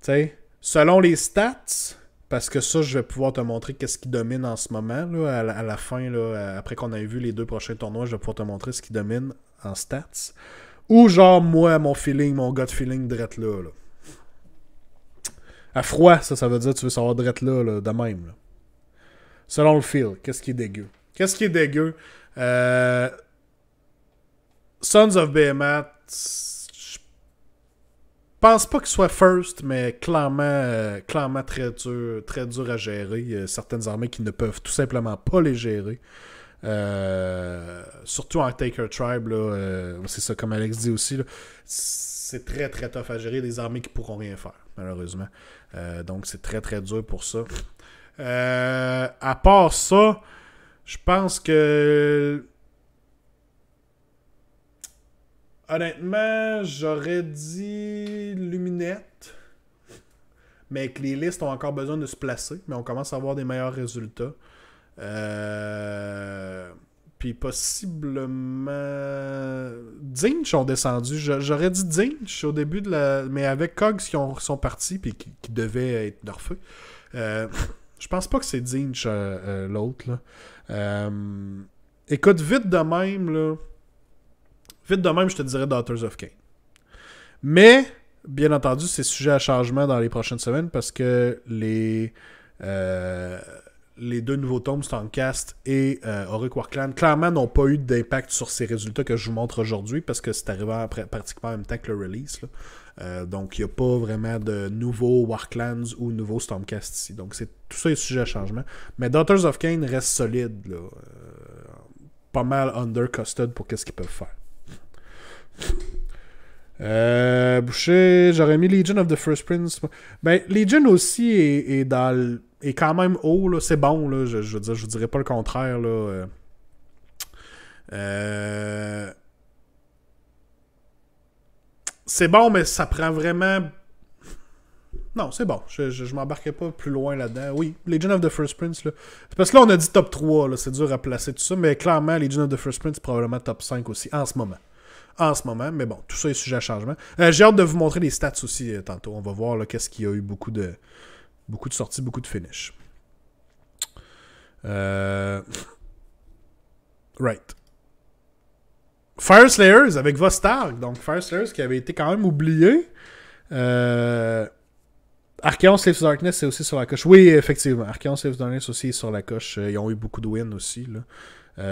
Tu sais, selon les stats... Parce que ça, je vais pouvoir te montrer qu'est-ce qui domine en ce moment. Là, à la fin, là, après qu'on ait vu les 2 prochains tournois, je vais pouvoir te montrer ce qui domine en stats. Ou genre, moi, mon feeling, mon gut feeling, drette là. À froid, ça veut dire que tu veux savoir drette là, de même. Là. Selon le feel, qu'est-ce qui est dégueu? Qu'est-ce qui est dégueu? Sons of Behemoth... Je pense pas qu'il soit first, mais clairement très dur à gérer. Il y a certaines armées qui ne peuvent tout simplement pas les gérer. Surtout en Taker Tribe, là, c'est ça, comme Alex dit aussi, là, c'est très très tough à gérer des armées qui pourront rien faire, malheureusement. Donc c'est très très dur pour ça. À part ça, je pense que honnêtement, j'aurais dit Luminette. Mais que les listes ont encore besoin de se placer. Mais on commence à avoir des meilleurs résultats. Puis possiblement... Zinch ont descendu. J'aurais dit Zinch au début de la... Mais avec Cogs qui sont partis puis qui devaient être nerfeux. Je pense pas que c'est Zinch l'autre. Là. Écoute, vite de même, là. Vite de même, je te dirais Daughters of Cain. Mais, bien entendu, c'est sujet à changement dans les prochaines semaines parce que les 2 nouveaux tomes, Stormcast et Auric Warclan, clairement n'ont pas eu d'impact sur ces résultats que je vous montre aujourd'hui parce que c'est arrivé pratiquement en même temps que le release. Là. Donc, il n'y a pas vraiment de nouveaux Warclans ou nouveaux Stormcast ici. Donc, tout ça est sujet à changement. Mais Daughters of Cain reste solide. Là. Pas mal under-custom pour qu'est-ce qu'ils peuvent faire. Boucher, j'aurais mis Legion of the First Prince. Ben, Legion aussi est quand même haut, là. C'est bon, là. Je veux dire, je dirais pas le contraire, là. C'est bon, mais ça prend vraiment... Non, c'est bon. Je m'embarquerai pas plus loin là-dedans. Oui, Legion of the First Prince, là. C'est parce que là, on a dit top 3, là. C'est dur à placer tout ça, mais clairement, Legion of the First Prince, probablement top 5 aussi, en ce moment. Mais bon, tout ça est sujet à changement. J'ai hâte de vous montrer les stats aussi tantôt. On va voir là, qu'est-ce qu'il y a eu beaucoup de sorties, beaucoup de finish. Right. Fyreslayers avec Vostarg. Donc Fyreslayers qui avait été quand même oublié. Archaon Slaves of Darkness c'est aussi sur la coche. Oui, effectivement. Archaon Slaves of Darkness aussi est sur la coche. Ils ont eu beaucoup de wins aussi. Là.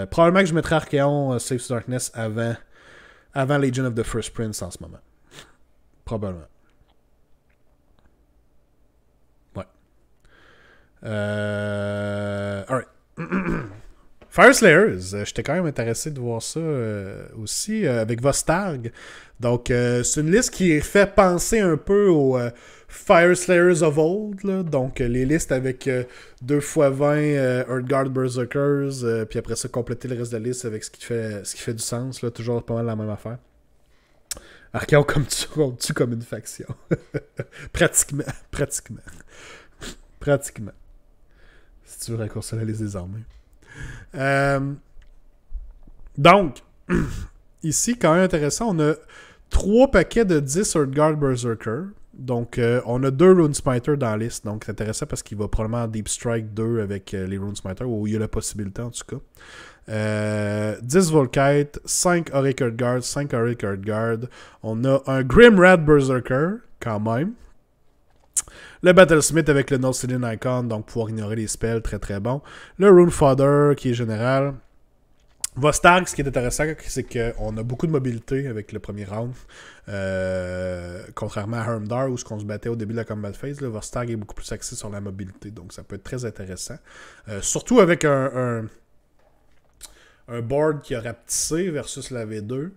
Probablement que je mettrais Archaon Slaves of Darkness avant Legion of the First Prince en ce moment. Probablement. Ouais. Alright. Fyreslayers, j'étais quand même intéressé de voir ça aussi avec Vostarg. Donc, c'est une liste qui est fait penser un peu aux Fyreslayers of Old. Là. Donc, les listes avec 2x20 Earthguard Berserkers, puis après ça, compléter le reste de la liste avec ce qui fait du sens. Là. Toujours pas mal la même affaire. Archaon compte-tu comme une faction? Pratiquement. Si tu veux raccourcir la liste des armées. Donc, ici, quand même intéressant, on a 3 paquets de 10 Earthguard Berserker. Donc, on a 2 Runesmiter dans la liste. Donc, c'est intéressant parce qu'il va probablement en Deep Strike 2 avec les Runesmiter, où il y a la possibilité en tout cas. 10 Volkite, 5 Auric Earthguard, 5 Auric Earthguard. On a un Grimrad Berserker, quand même. Le Battlesmith avec le Nulcedian Icon, donc pouvoir ignorer les spells, très très bon. Le Runefodder qui est général. Vostarg, ce qui est intéressant, c'est qu'on a beaucoup de mobilité avec le premier round. Contrairement à Hermdar, où on se battait au début de la combat phase, là, Vostarg est beaucoup plus axé sur la mobilité, donc ça peut être très intéressant. Surtout avec un board qui a rapetissé versus la V2.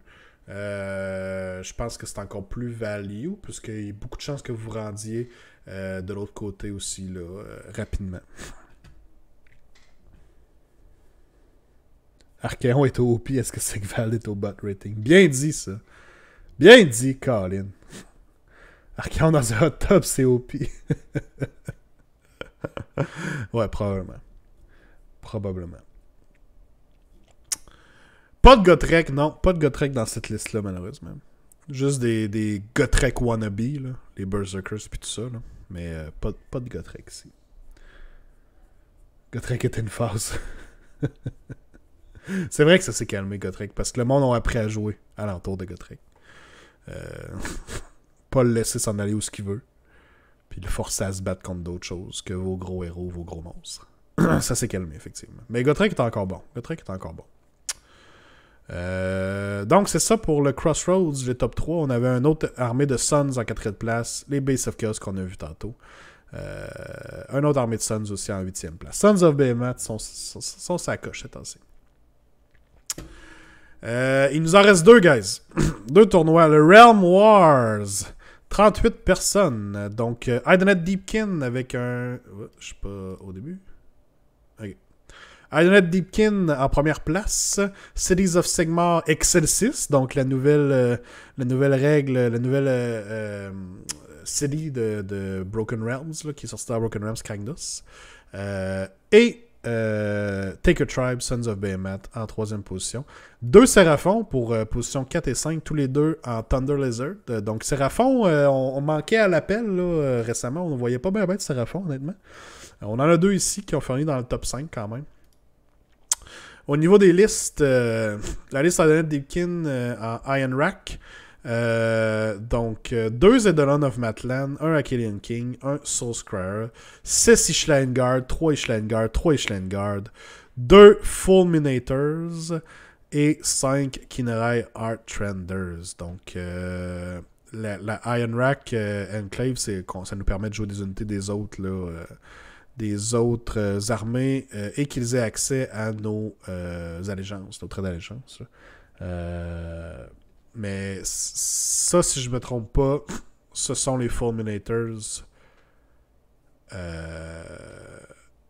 Je pense que c'est encore plus value, puisqu'il y a beaucoup de chances que vous rendiez de l'autre côté aussi, là, rapidement. Archaon est au OP, est-ce que Sigvald est au bot rating? Bien dit, ça. Bien dit, Colin. Archaon dans un hot top, c'est OP. Ouais, probablement. Pas de Gotrek, non. Pas de Gotrek dans cette liste-là, malheureusement. Juste des Gotrek wannabe, là. Les Berserkers puis tout ça, là. Mais pas de Gotrek ici. Gotrek était une phase. C'est vrai que ça s'est calmé, Gotrek, parce que le monde a appris à jouer alentour de Gotrek. Pas le laisser s'en aller où ce qu'il veut. Puis le forcer à se battre contre d'autres choses que vos gros héros, vos gros monstres. Ça s'est calmé, effectivement. Mais Gotrek est encore bon. Donc c'est ça pour le Crossroads, les top 3. On avait une autre armée de Suns en 4e place, les Base of Chaos qu'on a vu tantôt, une autre armée de Suns aussi en 8e place. Sons of Behemoth sont sa coche cette année. Il nous en reste 2, guys. 2 tournois. Le Realm Wars. 38 personnes. Donc, Idoneth Deepkin avec un... Je suis pas au début. Ok. Idoneth Deepkin en première place. Cities of Sigmar Excelsis. Donc, la nouvelle règle, la nouvelle city de Broken Realms, là, qui est sortie dans Broken Realms Kragnos. Et Take a Tribe, Sons of Behemoth en 3e position. 2 Séraphons pour position 4 et 5, tous les deux en Thunder Lizard. Donc Séraphons, on manquait à l'appel récemment, on ne voyait pas bien de Séraphons honnêtement. On en a 2 ici qui ont fini dans le top 5 quand même. Au niveau des listes, la liste Idoneth Deepkin en Iron Rack. Donc 2 Eidolon of Matlan, 1 Achillean King, 1 Soulscryer, 6 Ishland Guard, 3 Ishland Guard, 3 Ishland Guard, 2 Fulminators et 5 Kinerai Art Trenders. Donc la Iron Rack Enclave, ça nous permet de jouer des unités des autres des autres armées et qu'ils aient accès à nos allégeances, nos traits d'allégeance. Mais ça, si je me trompe pas, ce sont les Fulminators.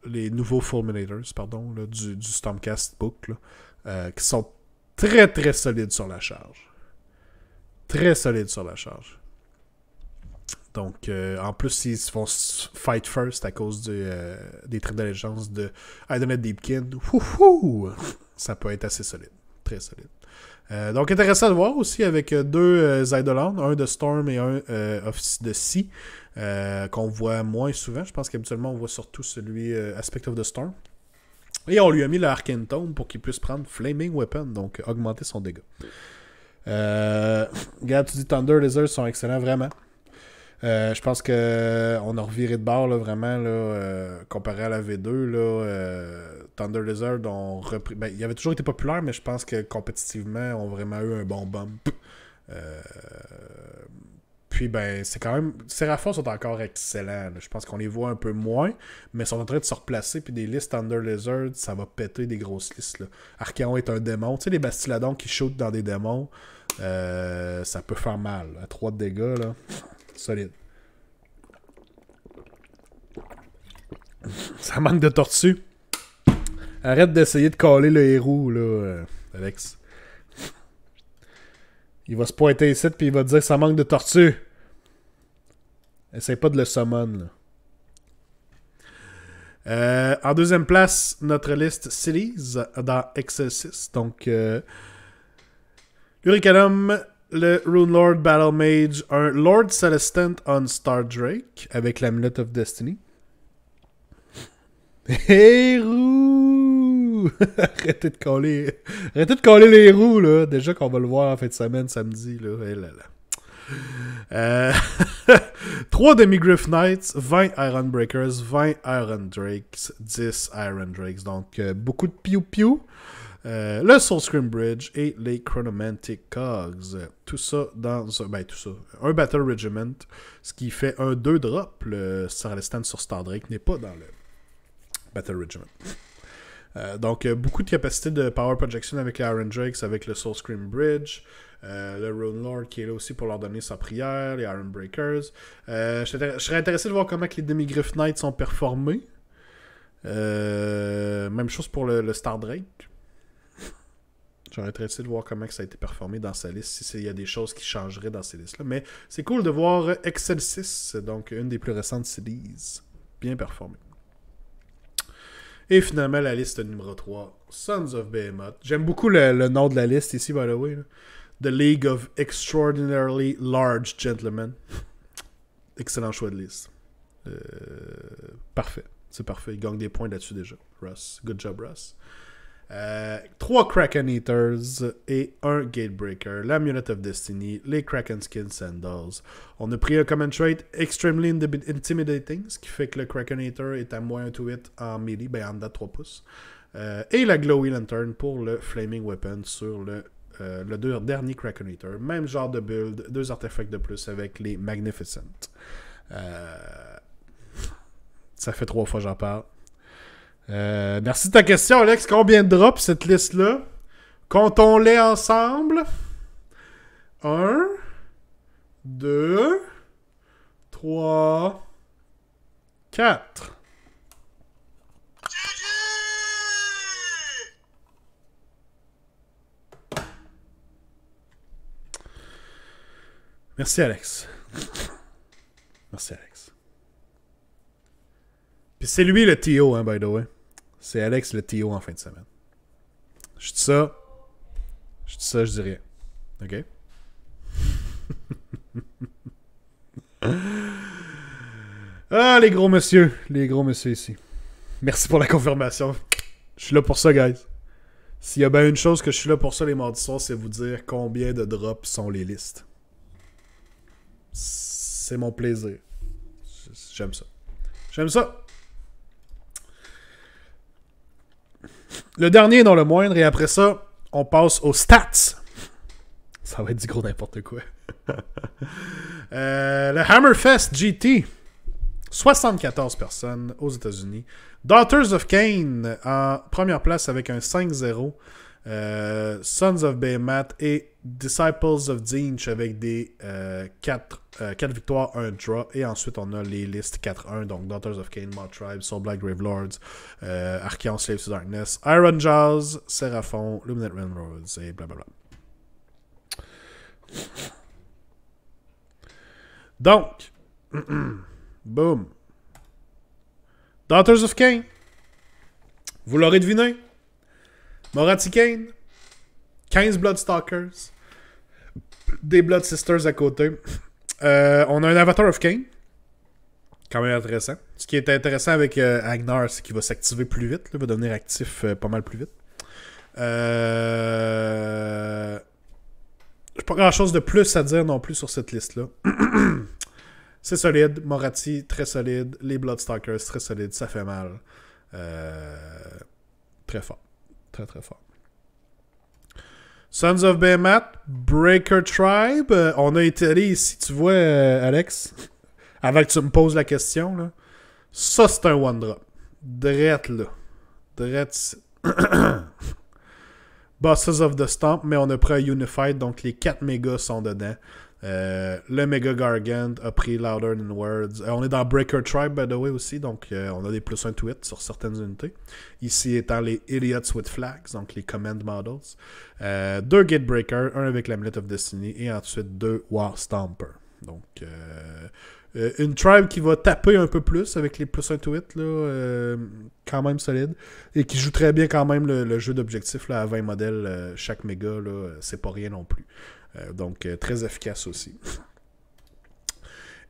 Les nouveaux Fulminators, pardon, là, du Stormcast Book, là, qui sont très très solides sur la charge. Très solides sur la charge. Donc, en plus, ils se font fight first à cause des traits d'allégeance de Idoneth Deepkin. Ça peut être assez solide. Très solide. Donc, intéressant de voir aussi avec 2 Eidolons, un de Storm et un de Sea, qu'on voit moins souvent. Je pense qu'habituellement, on voit surtout celui Aspect of the Storm. Et on lui a mis le Arcane Tome pour qu'il puisse prendre Flaming Weapon, donc augmenter son dégât. Regarde, tu dis Thunder Lizards sont excellents, vraiment. Je pense qu'on a reviré de bord, là, vraiment, là, comparé à la V2. Là, Thunder Lizard ont repris. Ben, il avait toujours été populaire, mais je pense que compétitivement, ont vraiment eu un bon bump. Puis, ben, c'est quand même. Séraphons sont encore excellents. Là. Je pense qu'on les voit un peu moins, mais ils sont en train de se replacer. Puis, des listes Thunder Lizard, ça va péter des grosses listes. Là. Archaon est un démon. Tu sais, les Bastiladons qui shootent dans des démons, ça peut faire mal. À 3 de dégâts, là. Solide. Ça manque de tortue. Arrête d'essayer de caler le héros, là, Alex. Il va se pointer ici puis il va te dire que ça manque de tortue. Essaye pas de le summon, là. En 2e place, notre liste Cities dans Excelsis. Donc, Luricanum, le Rune Lord Battle Mage, un Lord Celestant on Star Drake avec l'Amulet of Destiny. Héros! Arrêtez de coller les roues, là. Déjà qu'on va le voir en fin de semaine, samedi, là. Eh là là. 3 Demi-Griff Knights, 20 Iron Breakers, 20 Iron Drakes, 10 Iron Drakes. Donc, beaucoup de piou-piou. Le Soulscream Bridge et les Chronomantic Cogs. Tout ça dans un Battle Regiment, ce qui fait un 2 drop. Le Celestant sur Star Drake n'est pas dans le Battle Regiment. Donc, beaucoup de capacité de power projection avec les Iron Drakes, avec le Soulscream Bridge, le Rune Lord qui est là aussi pour leur donner sa prière, les Iron Breakers. Je serais intéressé de voir comment les Demi-Griff Knights sont performés. Même chose pour le Star Drake. J'aurais intéressé de voir comment ça a été performé dans sa liste, s'il y a des choses qui changeraient dans ces listes-là. Mais c'est cool de voir Excelsis, donc une des plus récentes cities, bien performée. Et finalement, la liste numéro 3, Sons of Behemoth. J'aime beaucoup le nom de la liste ici, by the way. Là. The League of Extraordinarily Large Gentlemen. Excellent choix de liste. Parfait. C'est parfait. Il gagne des points là-dessus déjà. Russ. Good job, Russ. 3 Kraken Eaters et 1 Gatebreaker, l'Amulet of Destiny, les Kraken Skin Sandals. On a pris un common trait extremely intimidating, ce qui fait que le Kraken Eater est à moins 1 to hit en melee, en dedans de 3 pouces. Et la Glowy Lantern pour le Flaming Weapon sur le dernier Kraken Eater. Même genre de build, 2 artefacts de plus avec les Magnificent. Ça fait 3 fois que j'en parle. Merci de ta question, Alex. Combien de drops cette liste-là? Comptons-les ensemble. 1, 2, 3, 4. Merci, Alex. Merci, Alex. Puis c'est lui le TO, hein, by the way. C'est Alex le TO en fin de semaine. Je dis ça. Je dis ça, je dis rien. OK? Ah, les gros monsieur. Les gros monsieur ici. Merci pour la confirmation. Je suis là pour ça, guys. S'il y a bien une chose que je suis là pour ça les mardis soirs, c'est vous dire combien de drops sont les listes. C'est mon plaisir. J'aime ça. J'aime ça. Le dernier, non le moindre, et après ça, on passe aux stats. Ça va être du gros n'importe quoi. Le Hammerfest GT. 74 personnes aux États-Unis. Daughters of Cain en première place avec un 5-0. Sons of Behemoth et Disciples of Zinch avec des 4 victoires, 1 draw. Et ensuite, on a les listes 4-1. Donc, Daughters of Cain, Mod Tribe, Soul Black Gravelords, Archeon, Slaves to Darkness, Iron Jaws, Seraphon, Luminate Railroads et blablabla. Donc, boom. Daughters of Cain. Vous l'aurez deviné. Moratti Cain. 15 Bloodstalkers. Des Blood Sisters à côté. On a un Avatar of Cain. Quand même intéressant. Ce qui est intéressant avec Agnar, c'est qu'il va s'activer plus vite. Là, il va devenir actif pas mal plus vite. J'ai pas grand chose de plus à dire non plus sur cette liste-là. C'est solide. Moratti, très solide. Les Bloodstalkers, très solide. Ça fait mal. Très fort. Très, très fort. Sons of Behemoth, Breaker Tribe. On a été allé ici, tu vois, Alex, avant que tu me poses la question, là. Ça, c'est un one-drop. Drette, là. Drette. Bosses of the Stomp, mais on a pris un Unified, donc les 4 mégas sont dedans. Le Mega Gargant a pris Louder Than Words. On est dans Breaker Tribe, by the way, aussi, donc on a des plus 1 tweet sur certaines unités. Ici étant les Idiots with Flags, donc les Command Models. 2 Gatebreaker, 1 avec l'Amulet of Destiny, et ensuite 2 War Stomper. Donc, une tribe qui va taper un peu plus avec les plus 1 tweet, là, quand même solide, et qui joue très bien quand même le jeu d'objectif là, à 20 modèles chaque méga, là, c'est pas rien non plus. Donc, très efficace aussi.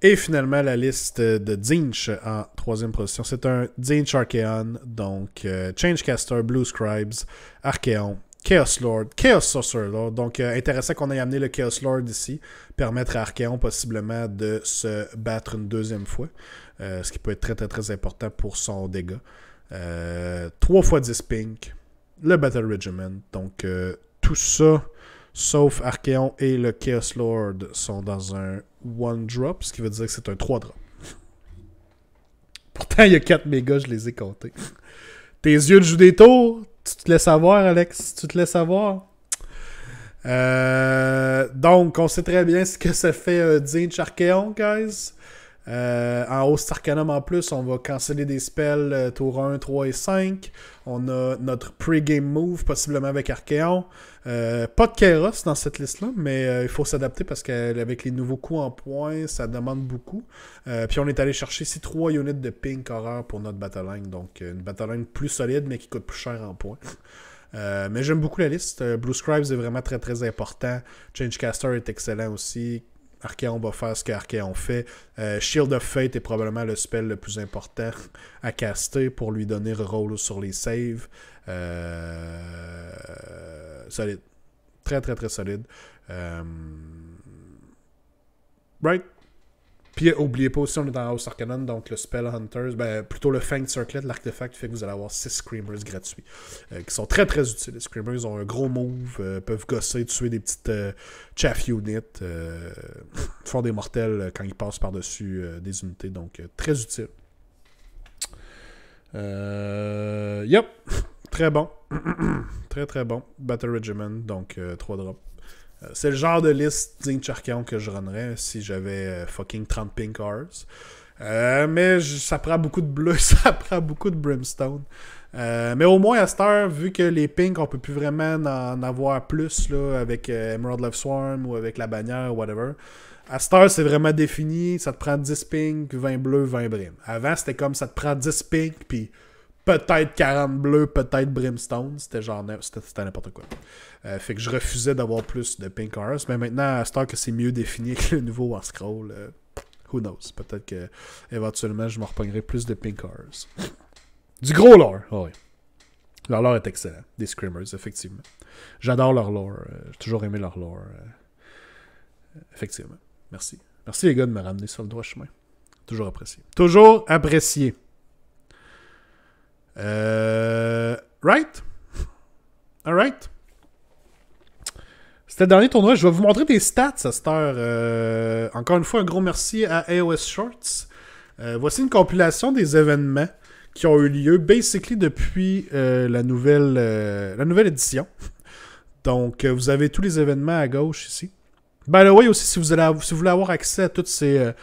Et finalement, la liste de Zinch en 3e position. C'est un Zinch Archeon, donc Changecaster, Blue Scribes, Archeon, Chaos Lord, Chaos Sorcerer Lord. Donc, intéressant qu'on ait amené le Chaos Lord ici. Permettre à Archeon possiblement de se battre une 2e fois. Ce qui peut être très très très important pour son dégât. 3 fois 10 pink. Le Battle Regiment. Donc, tout ça, sauf Archeon et le Chaos Lord, sont dans un 1-drop. Ce qui veut dire que c'est un 3-drop. Pourtant, il y a 4 mégas, je les ai comptés. Tes yeux de jouent des tours. Tu te laisses savoir, Alex. Tu te laisses savoir. Donc, on sait très bien ce que ça fait Zinch Archeon, guys. En Host Arcanum en plus, on va canceller des spells tour 1, 3 et 5. On a notre pre-game move, possiblement avec Archeon. Pas de Kairos dans cette liste-là, mais il faut s'adapter parce qu'avec les nouveaux coups en points, ça demande beaucoup. Puis on est allé chercher ici 3 units de Pink Horror pour notre Battleline. Donc une Battleline plus solide, mais qui coûte plus cher en points. Mais j'aime beaucoup la liste. Blue Scribes est vraiment très très important. Changecaster est excellent aussi. Archeon va faire ce qu'Archeon fait. Shield of Fate est probablement le spell le plus important à caster pour lui donner reroll sur les saves. Solide. Très très très solide. Right? Puis oubliez pas aussi, on est dans House Arcanum, donc le Spell Hunters, plutôt le Fanged Circlet, l'artefact fait que vous allez avoir 6 Screamers gratuits. Qui sont très très utiles. Les Screamers ont un gros move, peuvent gosser, tuer des petites chaff units, font des mortels quand ils passent par-dessus des unités, donc très utile. Yep, très bon. Très très bon. Battle Regiment, donc 3 drops. C'est le genre de liste Zinch Archaon que je runnerais si j'avais fucking 30 pink hours. Mais ça prend beaucoup de bleu, ça prend beaucoup de brimstone. Mais au moins à cette heure, vu que les pinks, on peut plus vraiment en avoir plus là, avec Emerald Love Swarm ou avec la bannière ou whatever. À cette heure, c'est vraiment défini. Ça te prend 10 pinks, 20 bleus, 20 brim. Avant, c'était comme ça te prend 10 pinks, puis peut-être 40 bleus, peut-être brimstone. C'était genre c'était n'importe quoi. Fait que je refusais d'avoir plus de pink hours. Mais maintenant, à cette heure que c'est mieux défini que le nouveau War Scroll, who knows? Peut-être que éventuellement je me repognerai plus de pink hours. Du gros lore, oh oui. Leur lore est excellent. Des Screamers, effectivement. J'adore leur lore. J'ai toujours aimé leur lore. Effectivement. Merci. Merci les gars de me ramener sur le droit chemin. Toujours apprécié. Toujours apprécié. Right? Alright. C'était le dernier tournoi. Je vais vous montrer des stats à cette heure. Encore une fois, un gros merci à AOS Shorts. Voici une compilation des événements qui ont eu lieu basically depuis la nouvelle édition. Donc, vous avez tous les événements à gauche ici. By the way, aussi, si vous voulez avoir accès à toutes ces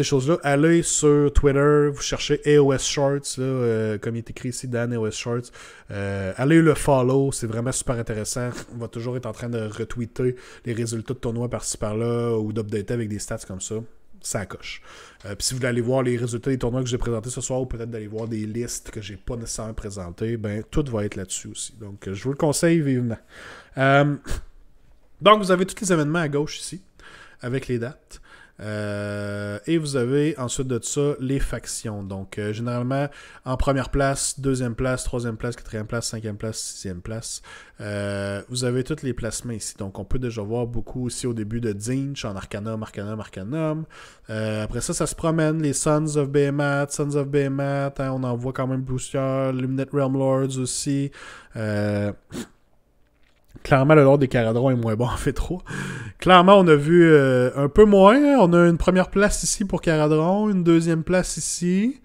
choses-là, allez sur Twitter, vous cherchez AOS Shorts, là, comme il est écrit ici, Dan AOS Shorts. Allez le follow, c'est vraiment super intéressant. On va toujours être en train de retweeter les résultats de tournois par-ci par-là ou d'updater avec des stats comme ça. Ça coche. Puis si vous voulez aller voir les résultats des tournois que j'ai présentés ce soir ou peut-être d'aller voir des listes que j'ai pas nécessairement présentées, ben tout va être là-dessus aussi. Donc je vous le conseille vivement. Donc vous avez tous les événements à gauche ici avec les dates. Et vous avez ensuite de ça les factions. Donc généralement en première place, deuxième place, troisième place, quatrième place, cinquième place, sixième place. Vous avez tous les placements ici. Donc on peut déjà voir beaucoup ici au début de Zinch en Arcanum. Après ça se promène. Les Sons of Behemoth, hein, on en voit quand même plusieurs. Luminate Realm Lords aussi. Clairement, le lore des Caradrons est moins bon en fait trop. Clairement, on a vu un peu moins. On a une première place ici pour Caradron, une deuxième place ici.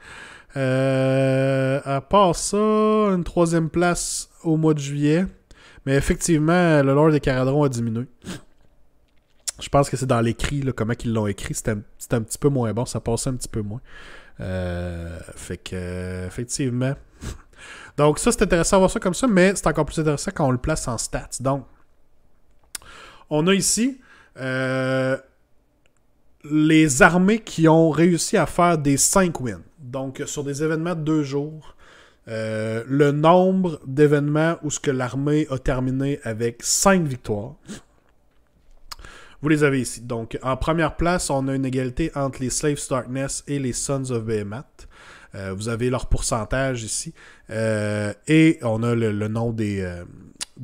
À part ça, une troisième place au mois de juillet. Mais effectivement, le lore des Caradrons a diminué. Je pense que c'est dans l'écrit, là, comment ils l'ont écrit. C'était un petit peu moins bon, ça passait un petit peu moins. Fait que, effectivement... Donc ça, c'est intéressant à voir ça comme ça, mais c'est encore plus intéressant quand on le place en stats. Donc, on a ici les armées qui ont réussi à faire des 5 wins. Donc, sur des événements de 2 jours, le nombre d'événements où ce que l'armée a terminé avec 5 victoires, vous les avez ici. Donc, en première place, on a une égalité entre les Slaves to Darkness et les Sons of Behemoth. Vous avez leur pourcentage ici. Et on a le nom des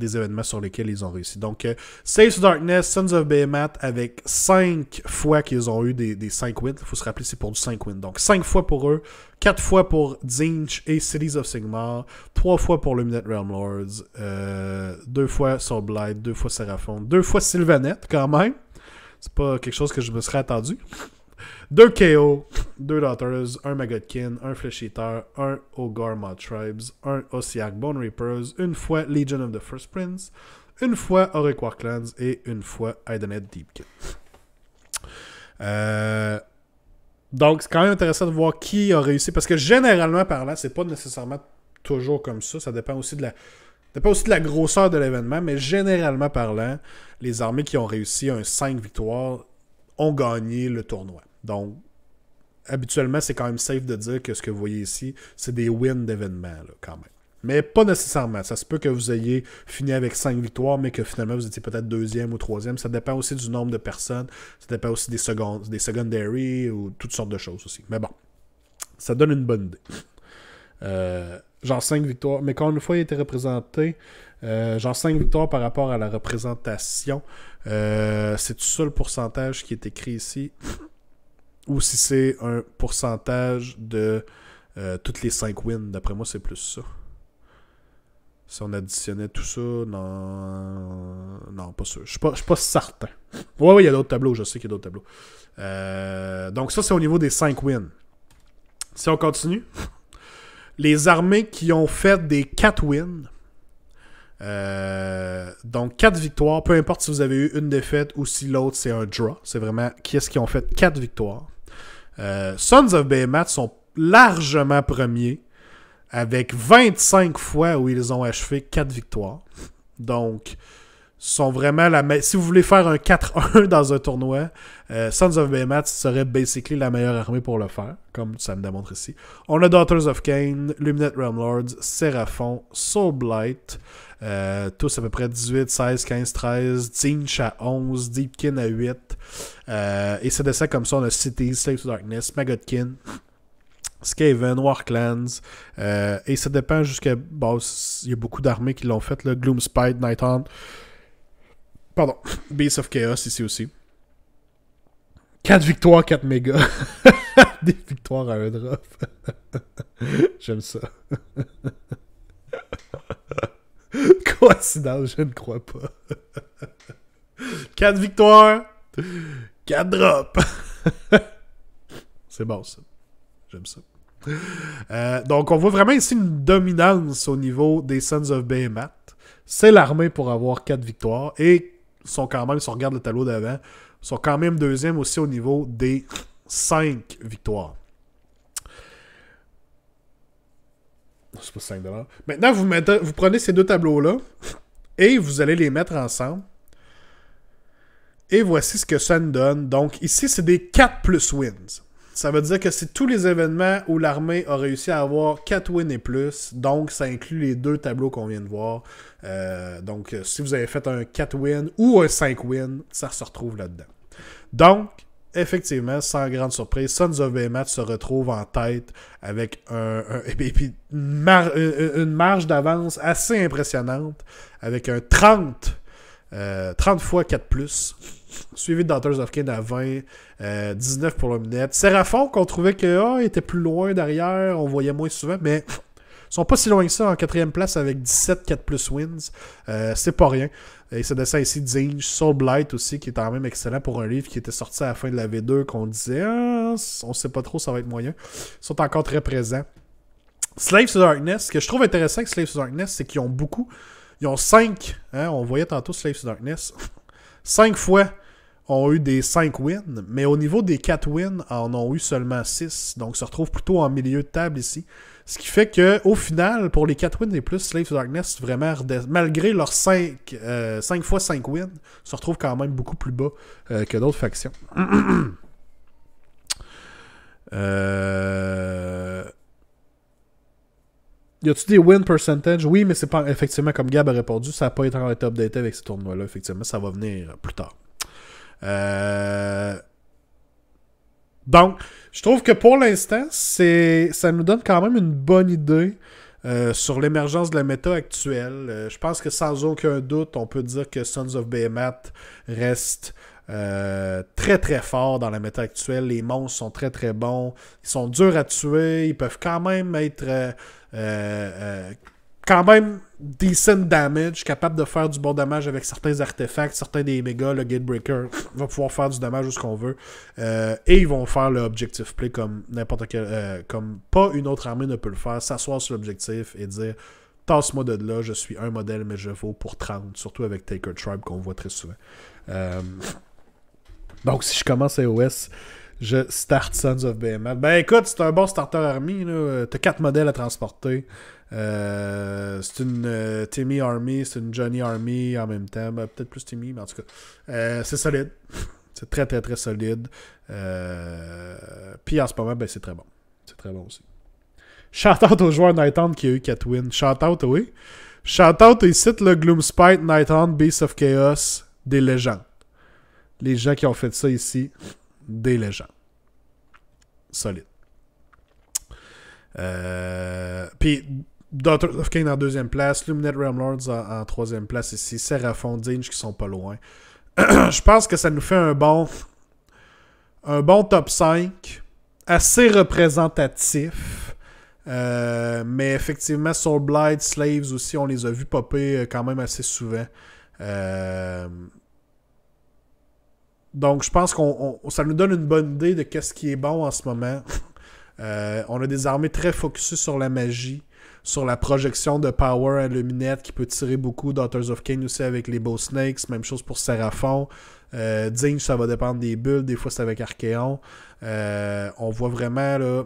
événements sur lesquels ils ont réussi. Donc, Slaves to Darkness, Sons of Behemoth, avec 5 fois qu'ils ont eu des 5 wins. Il faut se rappeler, c'est pour du 5 wins. Donc, 5 fois pour eux, 4 fois pour Zinch et Cities of Sigmar, 3 fois pour Luminate Realm Lords, 2 fois Soulblight, 2 fois Seraphon, 2 fois Sylvanette, quand même. C'est pas quelque chose que je me serais attendu. 2 KO, 2 Daughters, 1 Magodkin, 1 Flesh Eater, 1 Ogre Mod Tribes, 1 Ossiarch Bone Reapers, une fois Legion of the First Prince, une fois Auric Warclans et une fois Idenhead Deepkin. Donc c'est quand même intéressant de voir qui a réussi, parce que généralement parlant, c'est pas nécessairement toujours comme ça, ça dépend aussi de la grosseur de l'événement, mais généralement parlant, les armées qui ont réussi un 5 victoires ont gagné le tournoi. Donc, habituellement, c'est quand même safe de dire que ce que vous voyez ici, c'est des wins d'événements, là, quand même. Mais pas nécessairement. Ça se peut que vous ayez fini avec 5 victoires, mais que finalement, vous étiez peut-être 2e ou 3e. Ça dépend aussi du nombre de personnes. Ça dépend aussi des secondary ou toutes sortes de choses aussi. Mais bon, ça donne une bonne idée. Genre 5 victoires. Mais quand une fois il était représenté, genre 5 victoires par rapport à la représentation, c'est tout ça le pourcentage qui est écrit ici? Ou si c'est un pourcentage de toutes les 5 wins? D'après moi, c'est plus ça. Si on additionnait tout ça, non, pas sûr. Je suis pas certain. Ouais, il y a d'autres tableaux, je sais qu'il y a d'autres tableaux. Donc ça, c'est au niveau des 5 wins. Si on continue, les armées qui ont fait des 4 wins, Donc 4 victoires, peu importe si vous avez eu une défaite ou si l'autre c'est un draw. C'est vraiment qui est-ce qui ont fait 4 victoires. Sons of Behemoth sont largement premiers avec 25 fois où ils ont achevé 4 victoires. Donc, sont vraiment si vous voulez faire un 4-1 dans un tournoi, Sons of Behemoth serait basically la meilleure armée pour le faire, comme ça me démontre ici. On a Daughters of Cain, Luminate Realmlords, Seraphon, Soulblight, tous à peu près 18, 16, 15, 13, Tzeentch à 11, Deepkin à 8, et c'est de ça comme ça, on a Cities, Slaves to Darkness, Maggotkin, Skaven, Warclans, et ça dépend jusqu'à... Bon, il y a beaucoup d'armées qui l'ont fait, là, Gloomspite, Nighthaunt, pardon, Beasts of Chaos ici aussi. 4 victoires, 4 mégas. Des victoires à un drop. J'aime ça. Coïncidence, je ne crois pas. 4 victoires, 4 drops. C'est bon ça. J'aime ça. Donc on voit vraiment ici une dominance au niveau des Sons of Behemoth. C'est l'armée pour avoir 4 victoires. Et sont quand même, si on regarde le tableau d'avant, sont quand même deuxième aussi au niveau des 5 victoires. C'est pas 5$. Maintenant, vous prenez ces deux tableaux-là et vous allez les mettre ensemble. Et voici ce que ça nous donne. Donc ici, c'est des 4 plus wins. Ça veut dire que c'est tous les événements où l'armée a réussi à avoir 4 wins et plus. Donc, ça inclut les deux tableaux qu'on vient de voir. Donc, si vous avez fait un 4 wins ou un 5 wins, ça se retrouve là-dedans. Donc, effectivement, sans grande surprise, Sons of Behemoth se retrouve en tête avec une marge d'avance assez impressionnante, avec un 30 fois 4+, suivi de Daughters of Cain à 20, 19 pour l'Ominette. Seraphon, qu'on trouvait que était plus loin derrière, on voyait moins souvent, mais ils sont pas si loin que ça en 4e place avec 17 4+ wins. C'est pas rien. Et c'est de ça ici, Tzeentch, Soulblight aussi, qui est quand même excellent pour un livre qui était sorti à la fin de la V2, qu'on disait, on sait pas trop, ça va être moyen. Ils sont encore très présents. Slaves to Darkness, ce que je trouve intéressant avec Slaves to Darkness, c'est qu'ils ont beaucoup. Ils ont 5, on voyait tantôt Slaves to Darkness, 5 fois ont eu des 5 wins, mais au niveau des 4 wins, en ont eu seulement 6. Donc, se retrouve plutôt en milieu de table ici. Ce qui fait que au final, pour les 4 wins et plus, Slaves to Darkness, vraiment, malgré leurs 5 fois 5 wins, se retrouve quand même beaucoup plus bas que d'autres factions. Y a-tu des win percentage? Oui, mais c'est pas effectivement comme Gab a répondu, ça n'a pas été updaté avec ce tournoi-là. Effectivement, ça va venir plus tard. Donc, je trouve que pour l'instant, ça nous donne quand même une bonne idée sur l'émergence de la méta actuelle. Je pense que sans aucun doute, on peut dire que Sons of Behemoth reste très très fort dans la méta actuelle. Les monstres sont très très bons. Ils sont durs à tuer. Ils peuvent quand même être quand même decent damage, capable de faire du bon damage avec certains artefacts, certains des mégas, le Gatebreaker va pouvoir faire du damage où ce qu'on veut. Et ils vont faire le objective play comme n'importe quel. Comme pas une autre armée ne peut le faire. S'asseoir sur l'objectif et dire tasse-moi de là, je suis un modèle, mais je vaux pour 30. Surtout avec Taker Tribe qu'on voit très souvent. Donc si je commence à AOS, je start Sons of Behemoth. Ben écoute, c'est un bon starter army. T'as 4 modèles à transporter. C'est une Timmy Army, c'est une Johnny Army en même temps. Ben, peut-être plus Timmy, mais en tout cas. C'est solide. C'est très très très solide. Puis en ce moment, ben, c'est très bon. C'est très bon aussi. Shout-out au joueur Nighthaunt qui a eu 4 wins. Shout-out, oui. Shout-out ici, le Gloomspite, Nighthaunt, Beasts of Chaos, des légendes. Les gens qui ont fait ça ici, des légendes. Solide. Puis Daughters of Cain en 2e place, Luminate Realmlords en 3e place ici, Seraphon, Tzeentch qui sont pas loin. Je pense que ça nous fait un bon top 5, assez représentatif. Mais effectivement, Soulblight, Slaves aussi, on les a vus popper quand même assez souvent. Donc, je pense ça nous donne une bonne idée de qu'est-ce qui est bon en ce moment. On a des armées très focusées sur la magie, sur la projection de power à luminette qui peut tirer beaucoup. Daughters of Cain aussi avec les Bow Snakes. Même chose pour Seraphon. Dinge, ça va dépendre des bulles. Des fois, c'est avec Archéon. On voit vraiment là,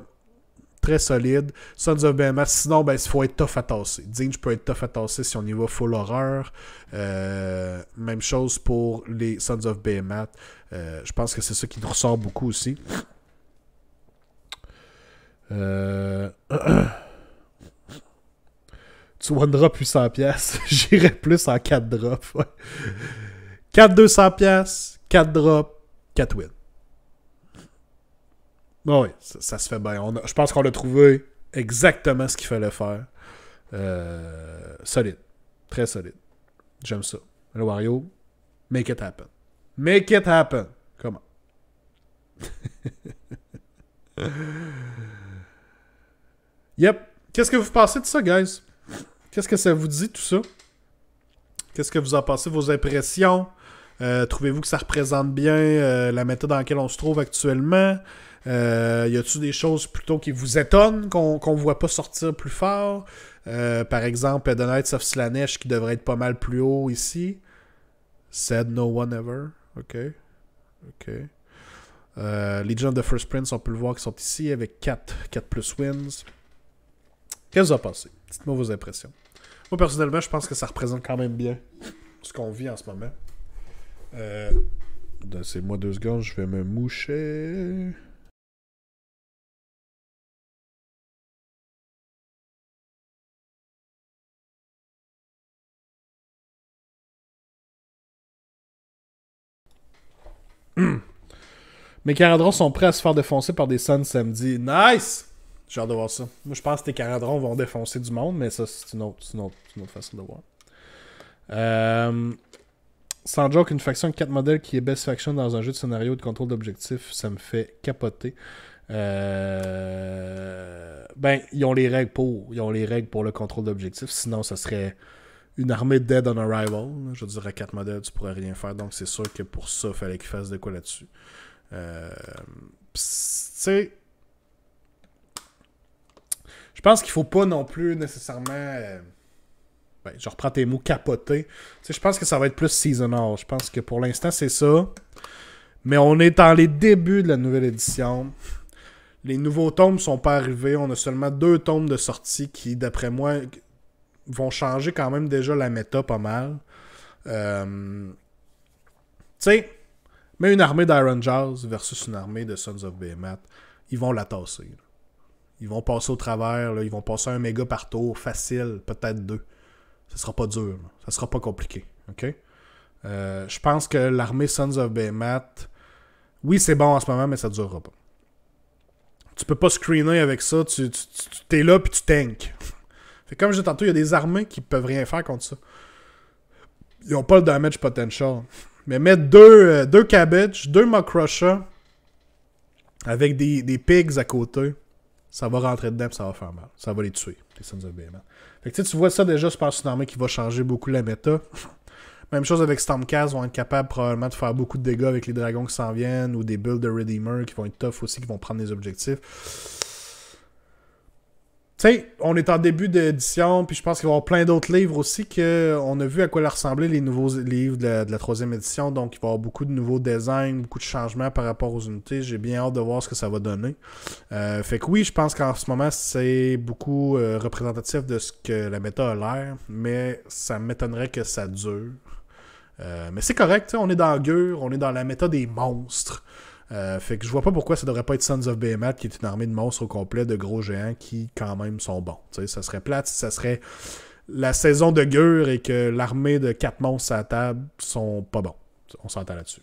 très solide. Sons of Behemoth, sinon, ben, il faut être tough à tasser. Dinge peut être tough à tasser si on y va full horreur. Même chose pour les Sons of Behemoth. Je pense que c'est ça qui nous ressort beaucoup aussi. Tu one drop 800$. J'irais plus en 4 drops. Ouais. 4 200$, 4 drops, 4 wins. Bon, oui, ça se fait bien. Je pense qu'on a trouvé exactement ce qu'il fallait faire. Solide. Très solide. J'aime ça. Le Wario, make it happen. Make it happen. Comment? Yep. Qu'est-ce que vous pensez de ça, guys? Qu'est-ce que ça vous dit, tout ça? Qu'est-ce que vous en pensez, vos impressions? Trouvez-vous que ça représente bien la méthode dans laquelle on se trouve actuellement? Y a-t-il des choses plutôt qui vous étonnent qu'on voit pas sortir plus fort? Par exemple, The Knights of Slaanesh qui devrait être pas mal plus haut ici. Said no one ever. OK. Legion of the First Prince, on peut le voir qui sont ici avec 4 plus wins. Qu'est-ce que vous en pensez? Dites-moi vos impressions. Moi, personnellement, je pense que ça représente quand même bien ce qu'on vit en ce moment. Laissez-moi 2 secondes, je vais me moucher. Mes caradrons sont prêts à se faire défoncer par des Suns samedi. Nice! J'ai hâte de voir ça. Moi, je pense que tes caradrons vont défoncer du monde, mais ça, c'est une autre façon de voir. Sans joke, une faction de 4 modèles qui est best faction dans un jeu de scénario de contrôle d'objectif, ça me fait capoter. Ben, ils ont les règles pour. Ils ont les règles pour le contrôle d'objectif. Sinon, ça serait une armée dead on arrival. Je dirais 4 modèles, tu pourrais rien faire. Donc, c'est sûr que pour ça, il fallait qu'ils fassent de quoi là-dessus. Tu sais, je pense qu'il faut pas non plus nécessairement... ben, je reprends tes mots, capoter. Tu sais, je pense que ça va être plus seasonal. Je pense que pour l'instant, c'est ça. Mais on est dans les débuts de la nouvelle édition. Les nouveaux tomes sont pas arrivés. On a seulement 2 tomes de sortie qui, d'après moi, vont changer quand même déjà la méta pas mal. Tu sais, mais une armée d'Iron Jaws versus une armée de Sons of Behemoth, ils vont la tasser. Là. Ils vont passer au travers. Là. Ils vont passer un méga par tour. Facile, peut-être 2. Ça sera pas dur. Là. Ça sera pas compliqué. OK? Je pense que l'armée Sons of Behemoth, oui, c'est bon en ce moment, mais ça durera pas. Tu peux pas screener avec ça. Tu t'es là puis tu tanks. Fait comme je disais tantôt, il y a des armées qui peuvent rien faire contre ça. Ils ont pas le damage potential. Mais mettre 2 Cabbage, 2 Mokrushas avec des pigs à côté, ça va rentrer dedans et ça va faire mal. Ça va les tuer, les Sons of Behemoth. Fait que tu vois ça déjà, je pense que c'est une armée qui va changer beaucoup la méta. Même chose avec Stormcast, vont être capables probablement de faire beaucoup de dégâts avec les dragons qui s'en viennent ou des builds de Redeemer qui vont être tough aussi, qui vont prendre des objectifs. Tu sais, on est en début d'édition, puis je pense qu'il va y avoir plein d'autres livres aussi qu'on a vu à quoi leur ressemblaient les nouveaux livres de la 3e édition. Donc, il va y avoir beaucoup de nouveaux designs, beaucoup de changements par rapport aux unités. J'ai bien hâte de voir ce que ça va donner. Fait que oui, je pense qu'en ce moment, c'est beaucoup représentatif de ce que la méta a l'air, mais ça m'étonnerait que ça dure. Mais c'est correct, on est dans Gur, on est dans la méta des monstres. Fait que je vois pas pourquoi ça devrait pas être Sons of Behemoth qui est une armée de monstres au complet de gros géants qui quand même sont bons. T'sais, ça serait plate si ça serait la saison de Gur et que l'armée de 4 monstres à la table sont pas bons. On s'entend là-dessus.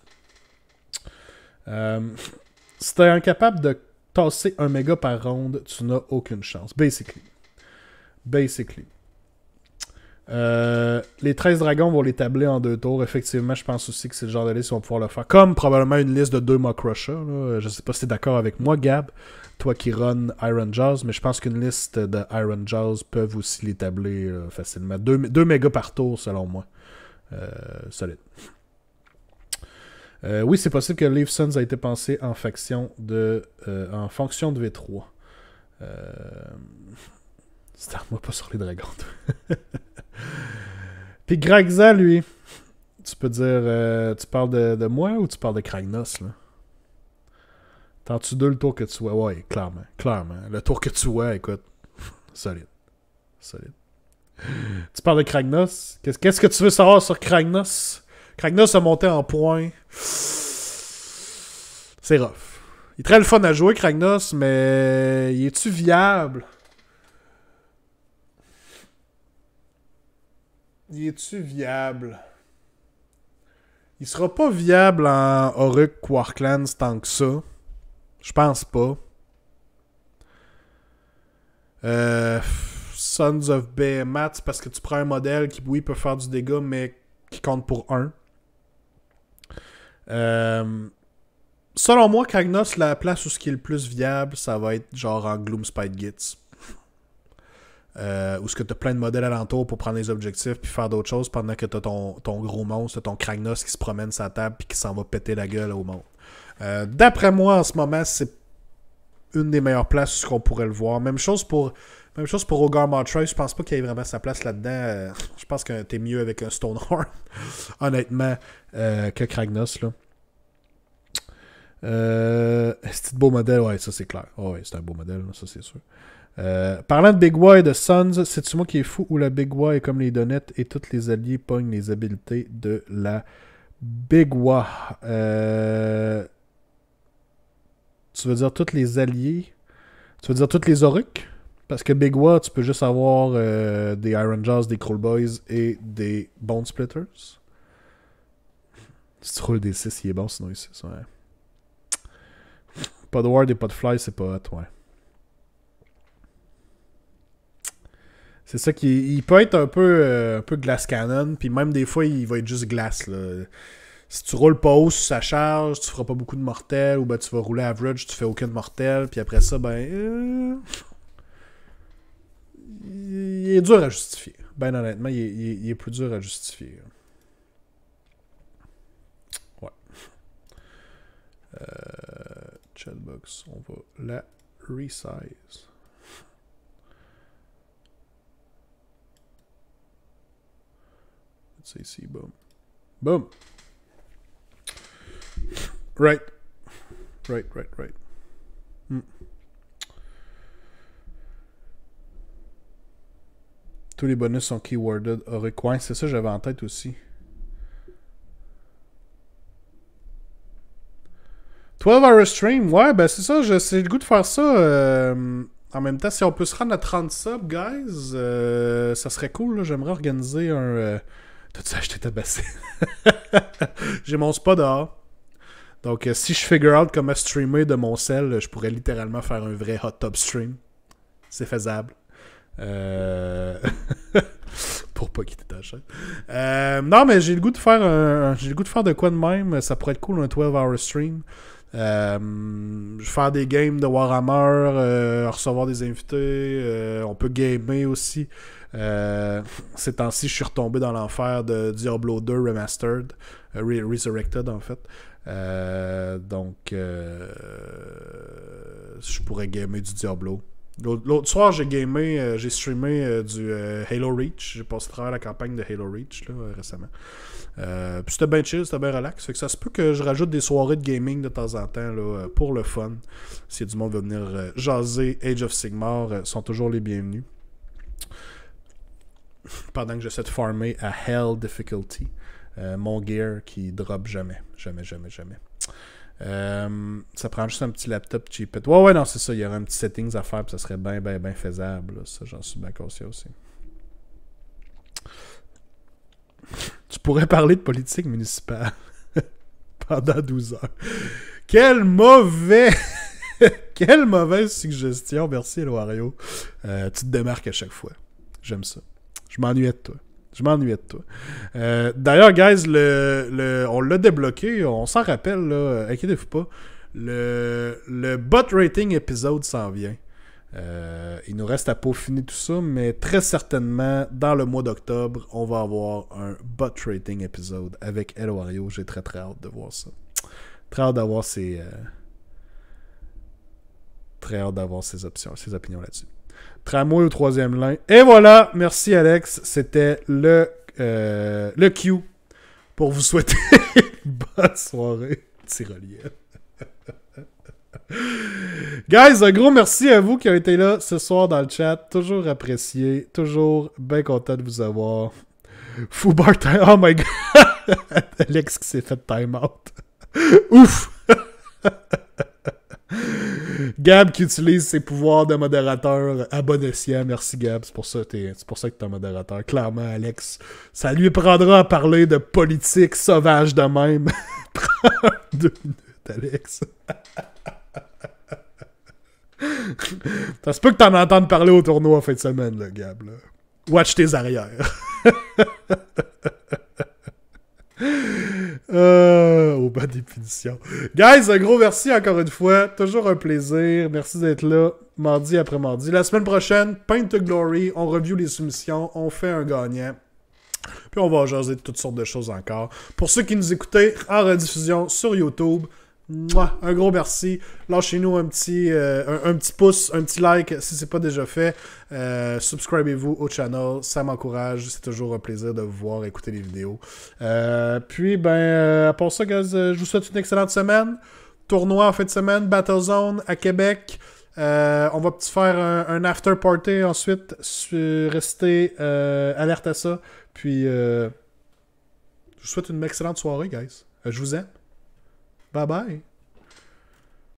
Si t'es incapable de tasser un méga par ronde, tu n'as aucune chance. Basically. Les 13 dragons vont les tabler en 2 tours. Effectivement, je pense aussi que c'est le genre de liste qui vont pouvoir le faire. Comme probablement une liste de 2 Mokrushas. Je sais pas si t'es d'accord avec moi, Gab. Toi qui run Iron Jaws. Mais je pense qu'une liste de Iron Jaws peuvent aussi les tabler facilement. 2 mégas par tour, selon moi. Solide. Oui, c'est possible que Leaf Suns a été pensé en fonction de V3. Start-moi pas sur les dragons. Puis Gragza, lui, tu peux dire... tu parles de moi ou tu parles de Kragnos, là? T'en-tu deux le tour que tu vois? Ouais, clairement. Clairement. Le tour que tu vois, écoute, solide. Solide. Tu parles de Kragnos? Qu'est-ce que tu veux savoir sur Kragnos? Kragnos a monté en points. C'est rough. Il est très le fun à jouer, Kragnos, mais il est-tu viable? Il est-tu viable? Il sera pas viable en Oruk Quarklands tant que ça. Je pense pas. Sons of Behemoth, c'est parce que tu prends un modèle qui, oui, peut faire du dégât, mais qui compte pour 1. Selon moi, Kragnos, la place où ce qui est le plus viable, ça va être genre en Gloomspite Gits. Où ce que t'as plein de modèles alentour pour prendre les objectifs puis faire d'autres choses pendant que t'as ton gros monstre, ton Kragnos qui se promène sa table puis qui s'en va péter la gueule au monde. D'après moi, en ce moment, c'est une des meilleures places où qu'on pourrait le voir. Même chose pour Ogar Martroy. Je pense pas qu'il y ait vraiment sa place là-dedans. Je pense que t'es mieux avec un Stonehorn, honnêtement, que Kragnos, là. C'est un beau modèle, ouais, ça c'est clair. Oh, ouais, c'est un beau modèle, là, ça c'est sûr. Parlant de Big Wa et de Sons, c'est-tu moi qui est fou ou la Big Wa est comme les donettes et tous les alliés pognent les habiletés de la Big Wa? Tu veux dire tous les alliés? Tu veux dire tous les Oruks? Parce que Big Wa, tu peux juste avoir des Iron Jaws, des Cruel Boys et des Bone Splitters. Si tu roules des 6, il est bon, sinon il 6, ouais. Pas de Ward et pas de Fly, c'est pas hot, ouais. C'est ça qui... Il peut être un peu Glass Cannon, puis même des fois, il va être juste glace, là. Si tu roules pas haut sur sa charge, tu feras pas beaucoup de mortels, ou ben tu vas rouler average, tu fais aucun mortel, puis après ça, ben... il est dur à justifier. Ben honnêtement, il est plus dur à justifier. Ouais. Chatbox, on va la resize. Let's say ici, boom. Boom! Right. Right. Tous les bonus sont keyworded. Ouais, c'est ça j'avais en tête aussi. 12-hour stream, ouais, ben c'est ça, j'ai le goût de faire ça. En même temps, si on peut se rendre à 30 subs, guys, ça serait cool, là. J'aimerais organiser un... T'as-tu acheté ta bassine? J'ai mon spa dehors. Donc, si je figure out comment streamer de mon cell, je pourrais littéralement faire un vrai hot tub stream. C'est faisable. Pour pas quitter ta chaîne. Non, mais j'ai le goût de faire de quoi de même. Ça pourrait être cool, un 12-hour stream. Faire des games de Warhammer, recevoir des invités. On peut gamer aussi. Ces temps-ci, je suis retombé dans l'enfer de Diablo 2 Remastered. Resurrected, en fait. Donc, je pourrais gamer du Diablo. L'autre soir, j'ai streamé du Halo Reach. J'ai passé à travers la campagne de Halo Reach là, récemment. Puis c'était bien chill, c'était bien relax. Fait que ça se peut que je rajoute des soirées de gaming de temps en temps là, pour le fun. S'il y a du monde qui veut venir jaser Age of Sigmar, sont toujours les bienvenus. Pendant que j'essaie de farmer à Hell Difficulty. Mon gear qui drop jamais. Jamais. Ça prend juste un petit laptop cheapette. Ouais, non, c'est ça. Il y aurait un petit settings à faire, puis ça serait bien faisable. Là. Ça, j'en suis bien conscient aussi. Tu pourrais parler de politique municipale pendant 12 heures. Quelle mauvaise suggestion. Merci, Eloario. Tu te démarques à chaque fois. J'aime ça. Je m'ennuyais de toi. D'ailleurs, guys, on l'a débloqué. On s'en rappelle, là. Inquiétez-vous pas. Le bot rating épisode s'en vient. Il nous reste à peaufiner tout ça, mais très certainement, dans le mois d'octobre, on va avoir un bot rating épisode avec Eloario. J'ai très hâte de voir ça. Très hâte d'avoir ces Très hâte d'avoir ses opinions là-dessus. Tramway au troisième lien. Et voilà, merci Alex. C'était le Q pour vous souhaiter une bonne soirée. Tyrolienne. Guys, un gros merci à vous qui avez été là ce soir dans le chat. Toujours apprécié. Toujours bien content de vous avoir. Foubar time. Oh my god. Alex qui s'est fait time out. Ouf. Gab qui utilise ses pouvoirs de modérateur à bon escient. Merci Gab, c'est pour ça que t'es un modérateur. Clairement, Alex, ça lui prendra à parler de politique sauvage de même. Prends 2 minutes, Alex. Ça se peut que t'en entendes parler au tournoi en fin de semaine, là, Gab. Là. Watch tes arrières. Aux bonnes définitions. Guys, un gros merci encore une fois. Toujours un plaisir. Merci d'être là mardi après mardi. La semaine prochaine, Paint to Glory. On review les soumissions. On fait un gagnant. Puis on va jaser de toutes sortes de choses encore. Pour ceux qui nous écoutaient en rediffusion sur YouTube, un gros merci. Lâchez-nous un petit pouce, un petit like si c'est pas déjà fait. Subscribez-vous au channel, ça m'encourage. C'est toujours un plaisir de vous voir écouter les vidéos. Puis, à part ça, guys, je vous souhaite une excellente semaine. Tournoi en fin de semaine, Battlezone à Québec. On va faire un after party ensuite. Restez alerte à ça. Puis, je vous souhaite une excellente soirée, guys. Je vous aime. Bye bye.